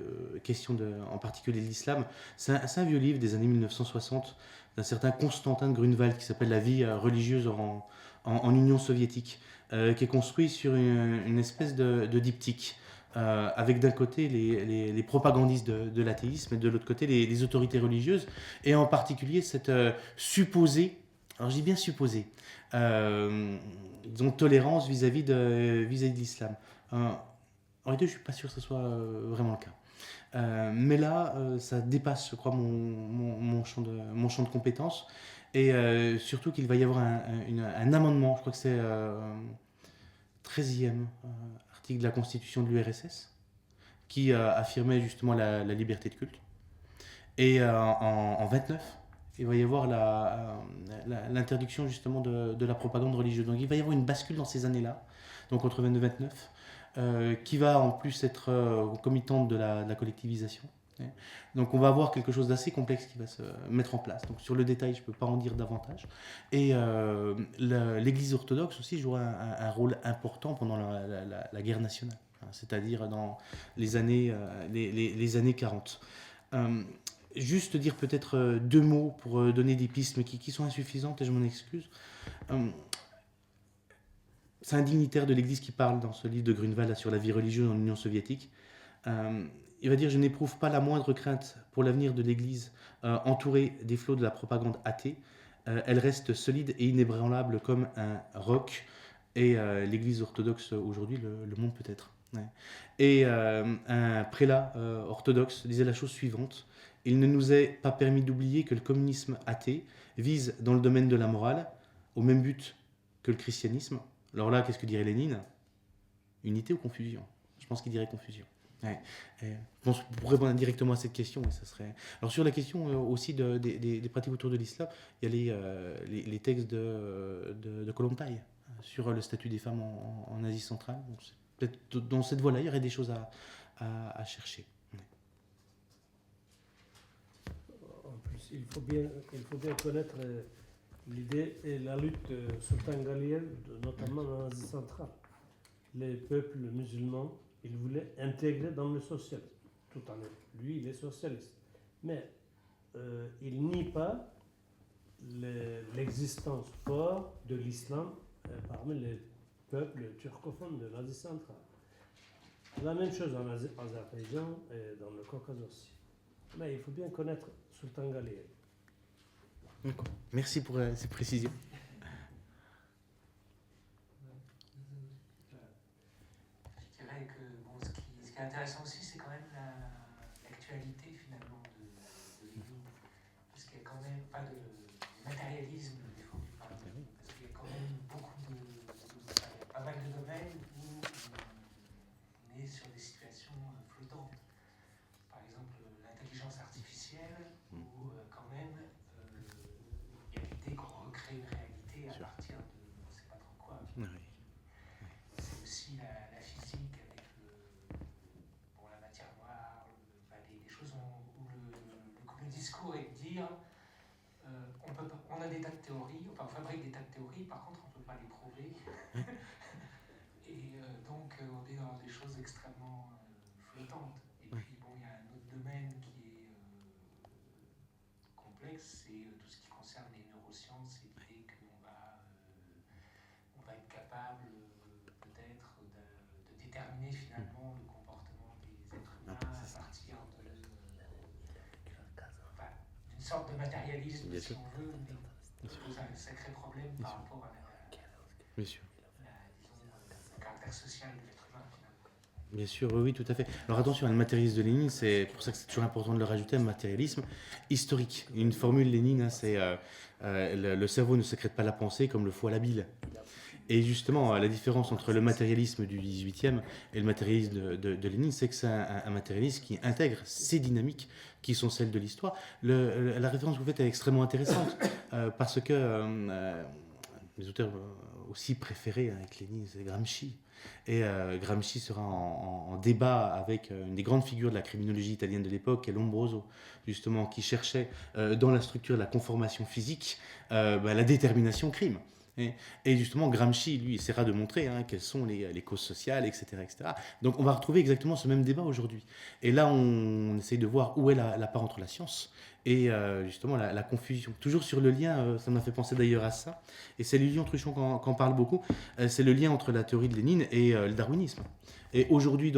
questions en particulier de l'islam. C'est un vieux livre des années 1960 d'un certain Constantin de Grunewald qui s'appelle La vie religieuse en Union soviétique, qui est construit sur une espèce de diptyque. Avec d'un côté les propagandistes de l'athéisme et de l'autre côté les autorités religieuses, et en particulier cette supposée, alors j'ai bien supposé, disons, tolérance vis-à-vis de l'islam. En réalité, je ne suis pas sûr que ce soit vraiment le cas. Mais là, ça dépasse, je crois, mon champ de compétences, et surtout qu'il va y avoir un amendement, je crois que c'est 13e article de la Constitution de l'URSS, qui affirmait justement la liberté de culte. Et en 29, il va y avoir l'interdiction justement de la propagande religieuse. Donc il va y avoir une bascule dans ces années-là, donc entre 22 et 29, qui va en plus être concomitante de la collectivisation. Donc on va avoir quelque chose d'assez complexe qui va se mettre en place. Donc sur le détail, je ne peux pas en dire davantage. Et l'Église orthodoxe aussi jouera un rôle important pendant la guerre nationale, c'est-à-dire dans les années 40. Juste dire peut-être deux mots pour donner des pistes, mais qui sont insuffisantes, et je m'en excuse. C'est un dignitaire de l'Église qui parle dans ce livre de Grunewald sur la vie religieuse en Union soviétique. Il va dire « Je n'éprouve pas la moindre crainte pour l'avenir de l'Église entourée des flots de la propagande athée. Elle reste solide et inébranlable comme un roc. » Et l'Église orthodoxe aujourd'hui le montre peut-être. Ouais. Et un prélat orthodoxe disait la chose suivante: il ne nous est pas permis d'oublier que le communisme athée vise dans le domaine de la morale au même but que le christianisme. Alors là, qu'est-ce que dirait Lénine? Unité ou confusion? Je pense qu'il dirait confusion. Ouais. Pour répondre directement à cette question, ça serait... Alors sur la question aussi des pratiques autour de l'islam, il y a les textes de Kollontai sur le statut des femmes en Asie centrale. Donc peut-être dans cette voie-là, il y aurait des choses à chercher. En plus, il faut bien connaître L'idée est la lutte sultangalienne, notamment dans l'Asie centrale. Les peuples musulmans, ils voulaient intégrer dans le socialisme. Tout en est. Lui, il est socialiste. Mais il nie pas l'existence forte de l'islam parmi les peuples turcophones de l'Asie centrale. La même chose en Azerbaïdjan et dans le Caucase aussi. Mais il faut bien connaître Sultan Galien. D'accord. Merci pour ces précisions. Je dirais que bon, ce qui est intéressant aussi, c'est quand même l'actualité finalement de Lénine, parce qu'il y a quand même pas de matérialisme défendu par Lénine, parce qu'il y a quand même pas mal de domaines où on est sur des situations flottantes. Par exemple, l'intelligence artificielle, où quand même il y a l'idée qu'on recrée une réalité à partir de on ne sait pas trop quoi. Oui. C'est aussi la physique avec la matière noire, des choses où le discours est de dire on a des tas de théories, enfin on fabrique des tas de théories, par contre on ne peut pas les prouver. Et donc on est dans des choses extrêmement flottantes. Et puis bon, il y a un autre domaine qui est complexe, c'est tout ce qui concerne les neurosciences et l'idée qu'on va être capable peut-être de déterminer finalement le comportement des êtres humains à partir d'une sorte de matérialisme, si on veut, mais qui pose un sacré problème par rapport à Bien sûr. le caractère social de l'être humain finalement. Bien sûr, oui, tout à fait. Alors attention, le matérialisme de Lénine, c'est pour ça que c'est toujours important de le rajouter, un matérialisme historique. Une formule Lénine, hein, c'est le cerveau ne sécrète pas la pensée comme le foie la bile. Et justement, la différence entre le matérialisme du 18e et le matérialisme de Lénine, c'est que c'est un matérialisme qui intègre ces dynamiques qui sont celles de l'histoire. La référence que vous faites est extrêmement intéressante parce que mes auteurs aussi préférés avec Lénine, c'est Gramsci. Et Gramsci sera en débat avec une des grandes figures de la criminologie italienne de l'époque, qui est Lombroso, justement, qui cherchait dans la structure de la conformation physique la détermination crime. Et justement, Gramsci, lui, essaiera de montrer quelles sont les causes sociales, etc., etc. Donc on va retrouver exactement ce même débat aujourd'hui. Et là, on essaye de voir où est la part entre la science et justement la confusion. Toujours sur le lien, ça m'a fait penser d'ailleurs à ça, et c'est Lilian Truchon qui en parle beaucoup, c'est le lien entre la théorie de Lénine et le darwinisme. Et aujourd'hui,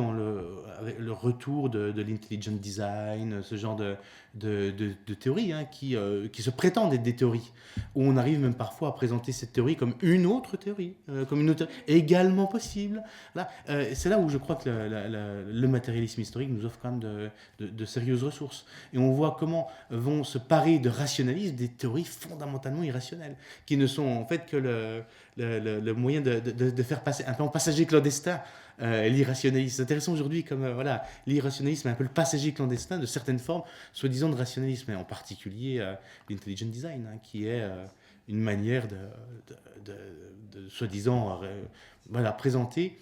avec le retour de l'intelligent design, ce genre de théories qui se prétendent être des théories, où on arrive même parfois à présenter cette théorie comme une autre théorie, également possible. Là, c'est là où je crois que le matérialisme historique nous offre quand même de sérieuses ressources. Et on voit comment vont se parer de rationalisme des théories fondamentalement irrationnelles, qui ne sont en fait que le moyen de faire passer un peu en passager clandestin l'irrationalisme. C'est intéressant aujourd'hui comme l'irrationalisme est un peu le passager clandestin de certaines formes soi-disant de rationalisme, et en particulier l'intelligent design, qui est une manière de soi-disant présenter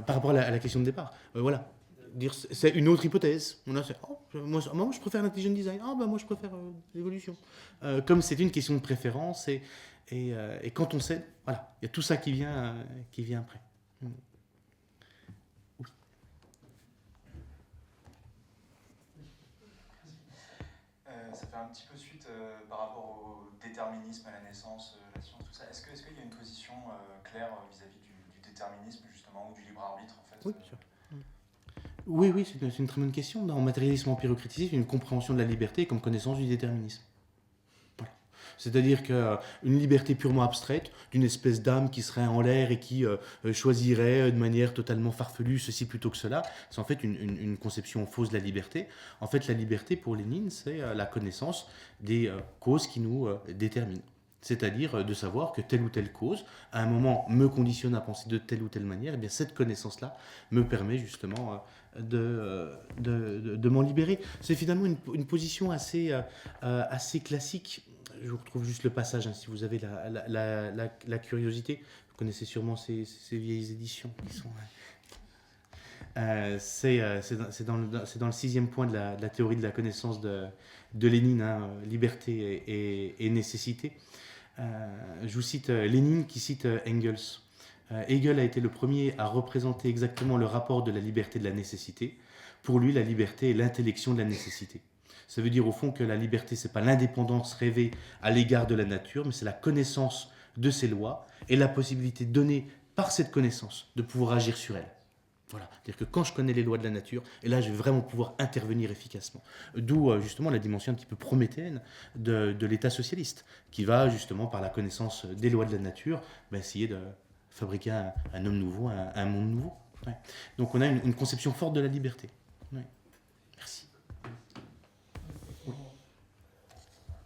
par rapport à la question de départ. Voilà. Dire c'est une autre hypothèse. Moi je préfère l'intelligent design. Moi je préfère l'évolution. Comme c'est une question de préférence et quand on sait, voilà, il y a tout ça qui vient après. Ça fait un petit peu suite par rapport au déterminisme à la naissance, la science, tout ça. Est-ce qu'il y a une position claire vis-à-vis du déterminisme, justement, ou du libre arbitre, en fait? Oui, bien sûr. Oui, c'est une très bonne question. Dans le matérialisme empiro-criticiste, il y a une compréhension de la liberté comme connaissance du déterminisme. Voilà. C'est-à-dire qu'une liberté purement abstraite, d'une espèce d'âme qui serait en l'air et qui choisirait de manière totalement farfelue ceci plutôt que cela, c'est en fait une conception fausse de la liberté. En fait, la liberté, pour Lénine, c'est la connaissance des causes qui nous déterminent. C'est-à-dire de savoir que telle ou telle cause, à un moment, me conditionne à penser de telle ou telle manière, et bien cette connaissance-là me permet justement de m'en libérer. C'est finalement une position assez classique. Je vous retrouve juste le passage, si vous avez la curiosité. Vous connaissez sûrement ces vieilles éditions qui sont... c'est dans le 6e point de la théorie de la connaissance de Lénine, liberté et nécessité. Je vous cite Lénine qui cite Engels. Hegel a été le premier à représenter exactement le rapport de la liberté de la nécessité. Pour lui, la liberté est l'intellection de la nécessité. Ça veut dire au fond que la liberté, ce n'est pas l'indépendance rêvée à l'égard de la nature, mais c'est la connaissance de ses lois et la possibilité donnée par cette connaissance de pouvoir agir sur elles. Voilà, c'est-à-dire que quand je connais les lois de la nature, et là je vais vraiment pouvoir intervenir efficacement. D'où justement la dimension un petit peu prométhéenne de l'État socialiste, qui va justement par la connaissance des lois de la nature essayer de fabriquer un homme nouveau, un monde nouveau. Ouais. Donc on a une conception forte de la liberté. Ouais. Merci. Bon,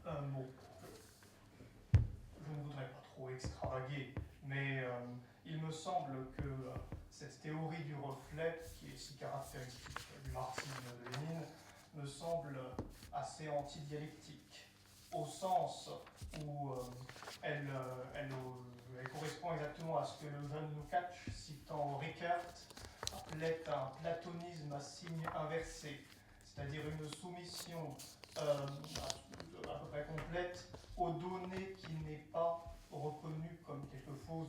je ne voudrais pas trop extravaguer, mais il me semble que cette théorie du reflet, qui est si caractéristique du marxisme de Lénine, me semble assez antidialectique, au sens où elle correspond exactement à ce que le jeune Lukács, citant Rickert, appelait un platonisme à signe inversé, c'est-à-dire une soumission à peu près complète aux données qui n'est pas reconnue comme quelque chose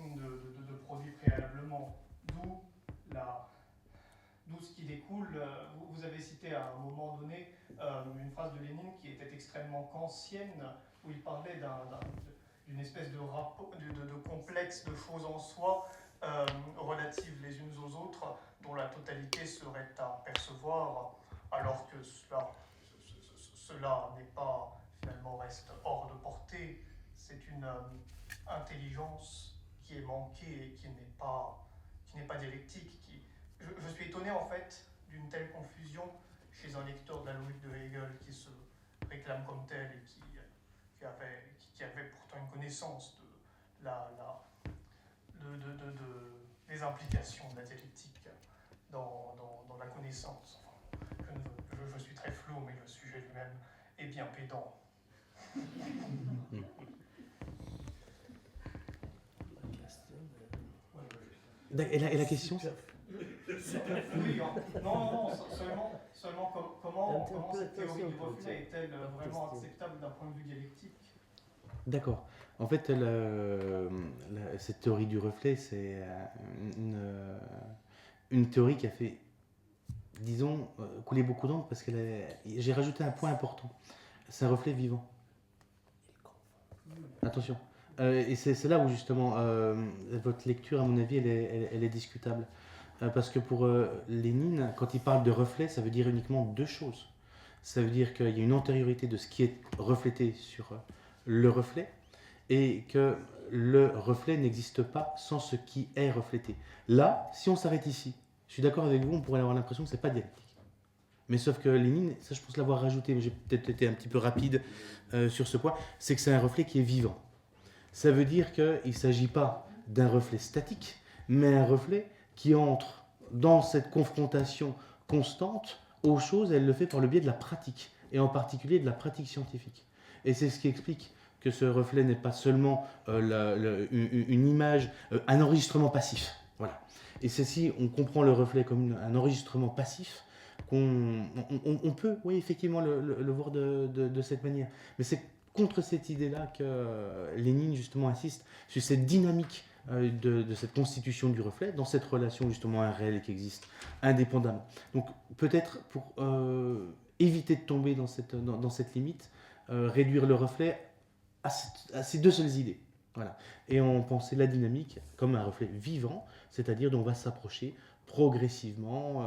de produit préalablement. D'où ce qui découle. Vous avez cité à un moment donné une phrase de Lénine qui était extrêmement kantienne, où il parlait d'une espèce de complexe de choses en soi relatives les unes aux autres, dont la totalité serait à percevoir, alors que cela n'est pas, finalement, reste hors de portée. C'est une intelligence qui est manquée et qui n'est pas dialectique. Je suis étonné en fait d'une telle confusion chez un lecteur de la logique de Hegel qui se réclame comme tel et qui avait pourtant une connaissance des implications de la dialectique dans la connaissance. Enfin, je suis très flou, mais le sujet lui-même est bien pédant. Et la question Oui, non, seulement comment cette théorie du reflet est-elle vraiment acceptable d'un point de vue dialectique? D'accord. En fait, cette théorie du reflet, c'est une théorie qui a fait, disons, couler beaucoup d'encre parce que j'ai rajouté un point important. C'est un reflet vivant. Attention. Et c'est là où justement votre lecture, à mon avis, elle est discutable. Parce que pour Lénine, quand il parle de reflet, ça veut dire uniquement deux choses. Ça veut dire qu'il y a une antériorité de ce qui est reflété sur le reflet, et que le reflet n'existe pas sans ce qui est reflété. Là, si on s'arrête ici, je suis d'accord avec vous, on pourrait avoir l'impression que ce n'est pas dialectique. Mais sauf que Lénine, ça je pense l'avoir rajouté, mais j'ai peut-être été un petit peu rapide sur ce point, c'est que c'est un reflet qui est vivant. Ça veut dire qu'il ne s'agit pas d'un reflet statique, mais un reflet qui entre dans cette confrontation constante aux choses, et elle le fait par le biais de la pratique, et en particulier de la pratique scientifique. Et c'est ce qui explique que ce reflet n'est pas seulement une image, un enregistrement passif. Voilà. Et ceci, on comprend le reflet comme un enregistrement passif, on peut, oui, effectivement, le voir de cette manière. Mais c'est contre cette idée-là que Lénine, justement, insiste sur cette dynamique de cette constitution du reflet, dans cette relation, justement, à un réel qui existe indépendamment. Donc, peut-être, pour éviter de tomber dans cette limite, réduire le reflet à ces deux seules idées. Voilà. Et on pensait la dynamique comme un reflet vivant, c'est-à-dire dont on va s'approcher progressivement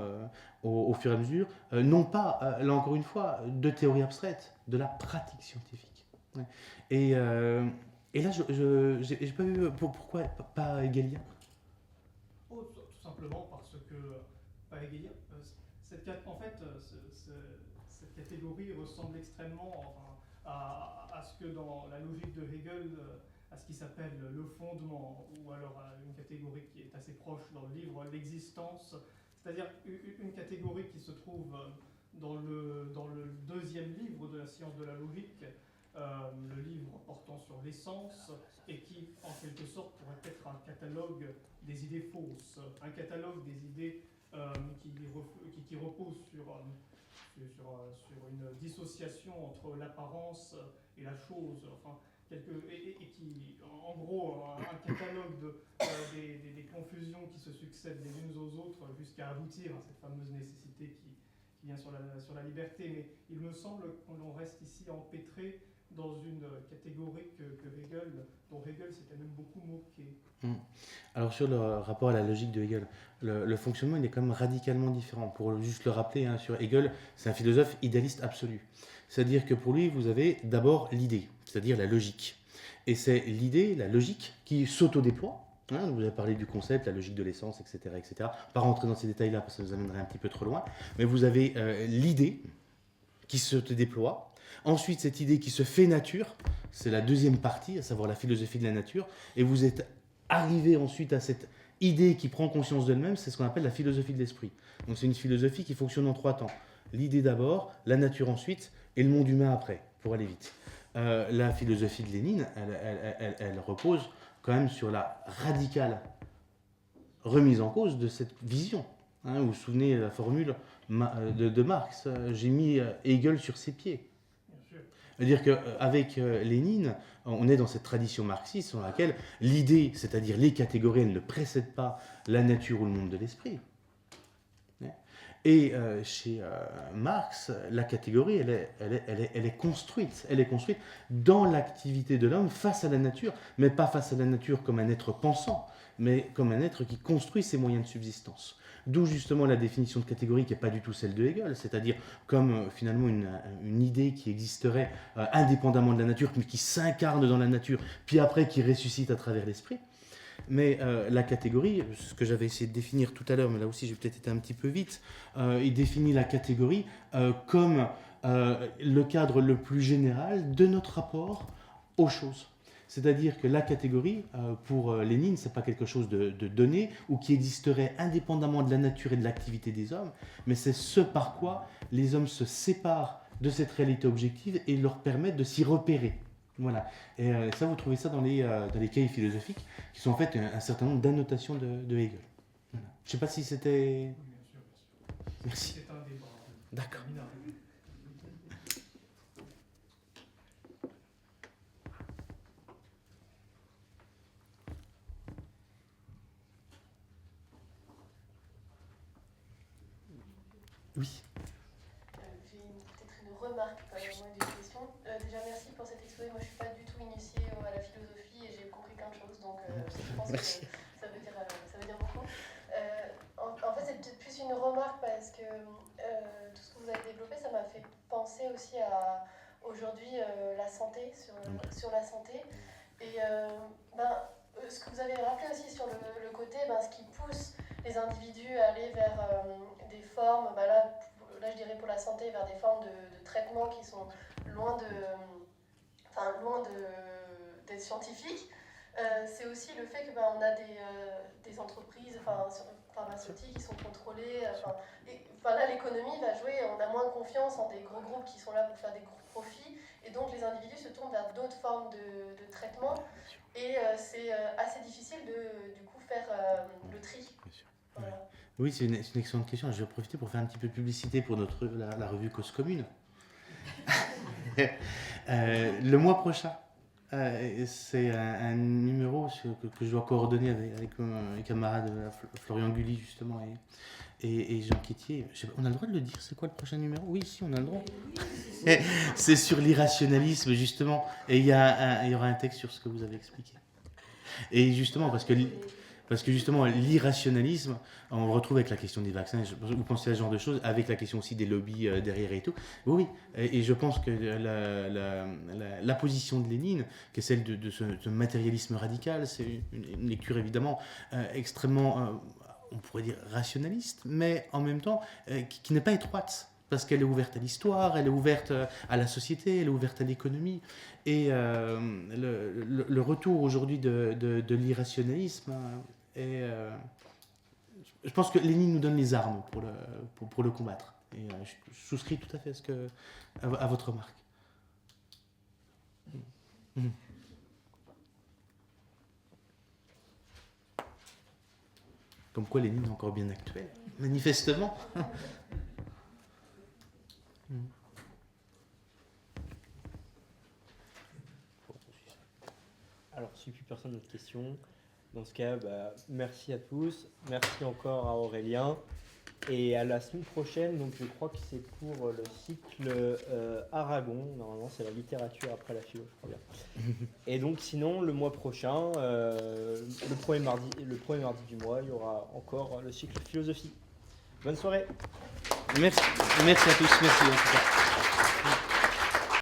au fur et à mesure, non pas, là encore une fois, de théorie abstraite, de la pratique scientifique. Ouais. Et là, je n'ai pas vu pourquoi pas hegelien. Tout simplement parce que, pas hegelien, en fait, cette catégorie ressemble extrêmement à ce que dans la logique de Hegel, à ce qui s'appelle le fondement, ou alors à une catégorie qui est assez proche dans le livre, l'existence, c'est-à-dire une catégorie qui se trouve dans le deuxième livre de la science de la logique, le livre portant sur l'essence, et qui, en quelque sorte, pourrait être un catalogue des idées fausses, un catalogue des idées qui reposent sur une dissociation entre l'apparence et la chose, enfin, et qui, en gros, un catalogue des confusions qui se succèdent les unes aux autres jusqu'à aboutir à cette fameuse nécessité qui vient sur la liberté. Mais il me semble qu'on reste ici empêtré dans une catégorie dont Hegel s'était même beaucoup moqué. Alors sur le rapport à la logique de Hegel, le fonctionnement il est quand même radicalement différent. Pour juste le rappeler, sur Hegel, c'est un philosophe idéaliste absolu. C'est-à-dire que pour lui, vous avez d'abord l'idée, c'est-à-dire la logique. Et c'est l'idée, la logique, qui s'autodéploie. Vous avez parlé du concept, la logique de l'essence, etc., etc. Pas rentrer dans ces détails-là parce que ça nous amènerait un petit peu trop loin. Mais vous avez l'idée qui se déploie. Ensuite, cette idée qui se fait nature, c'est la deuxième partie, à savoir la philosophie de la nature. Et vous êtes arrivé ensuite à cette idée qui prend conscience d'elle-même, c'est ce qu'on appelle la philosophie de l'esprit. Donc c'est une philosophie qui fonctionne en 3 temps. L'idée d'abord, la nature ensuite, et le monde humain après, pour aller vite. La philosophie de Lénine, elle repose quand même sur la radicale remise en cause de cette vision. Vous vous souvenez de la formule de Marx, j'ai mis Hegel sur ses pieds. C'est-à-dire qu'avec Lénine, on est dans cette tradition marxiste dans laquelle l'idée, c'est-à-dire les catégories, elles ne précèdent pas la nature ou le monde de l'esprit. Et chez Marx, la catégorie, elle est construite. Elle est construite dans l'activité de l'homme face à la nature, mais pas face à la nature comme un être pensant, mais comme un être qui construit ses moyens de subsistance. D'où justement la définition de catégorie qui n'est pas du tout celle de Hegel, c'est-à-dire comme finalement une idée qui existerait indépendamment de la nature, mais qui s'incarne dans la nature, puis après qui ressuscite à travers l'esprit. Mais la catégorie, ce que j'avais essayé de définir tout à l'heure, mais là aussi j'ai peut-être été un petit peu vite, il définit la catégorie comme le cadre le plus général de notre rapport aux choses. C'est-à-dire que la catégorie, pour Lénine, ce n'est pas quelque chose de donné ou qui existerait indépendamment de la nature et de l'activité des hommes, mais c'est ce par quoi les hommes se séparent de cette réalité objective et leur permettent de s'y repérer. Voilà. Et ça, vous trouvez ça dans les cahiers philosophiques, qui sont en fait un certain nombre d'annotations de Hegel. Voilà. Je ne sais pas si c'était... Merci. C'est un débat. D'accord. Oui. J'ai peut-être une remarque, pas vraiment une question. Déjà, merci pour cet exposé. Moi, je ne suis pas du tout initiée à la philosophie et j'ai compris plein de choses, donc je pense que ça veut dire beaucoup. En fait, c'est peut-être plus une remarque parce que tout ce que vous avez développé, ça m'a fait penser aussi à aujourd'hui la santé, sur la santé. Et ce que vous avez rappelé aussi sur le côté, ce qui pousse les individus à aller vers des formes, là je dirais pour la santé, vers des formes de traitement qui sont loin d'être scientifiques. C'est aussi le fait qu'on a des entreprises pharmaceutiques qui sont contrôlées. Là, l'économie va jouer, on a moins confiance en des gros groupes qui sont là pour faire des gros profits. Et donc, les individus se tournent vers d'autres formes de traitement. Et c'est assez difficile de, du coup, faire le tri. Voilà. Oui, c'est une excellente question. Je vais profiter pour faire un petit peu de publicité pour la revue Cause Commune. Le mois prochain, c'est un numéro que je dois coordonner avec mes camarades Florian Gulli, justement, et Jean Quétier. On a le droit de le dire, c'est quoi le prochain numéro? Oui, si, on a le droit. C'est sur l'irrationalisme, justement. Et il y aura un texte sur ce que vous avez expliqué. Et justement, parce que justement, l'irrationalisme, on le retrouve avec la question des vaccins, vous pensez à ce genre de choses, avec la question aussi des lobbies derrière et tout. Oui, et je pense que la position de Lénine, qui est celle de ce matérialisme radical, c'est une lecture évidemment extrêmement, on pourrait dire rationaliste, mais en même temps qui n'est pas étroite. Parce qu'elle est ouverte à l'histoire, elle est ouverte à la société, elle est ouverte à l'économie. Et le retour aujourd'hui de l'irrationalisme, je pense que Lénine nous donne les armes pour le combattre. Et je souscris tout à fait à votre remarque. Comme quoi Lénine est encore bien actuel, manifestement. si plus personne n'a de questions, dans ce cas, merci à tous. Merci encore à Aurélien. Et à la semaine prochaine, donc je crois que c'est pour le cycle Aragon. Normalement, c'est la littérature après la philo, je crois bien. Et donc, sinon, le mois prochain, le premier mardi du mois, il y aura encore le cycle philosophie. Bonne soirée. Merci à tous, merci en tout cas.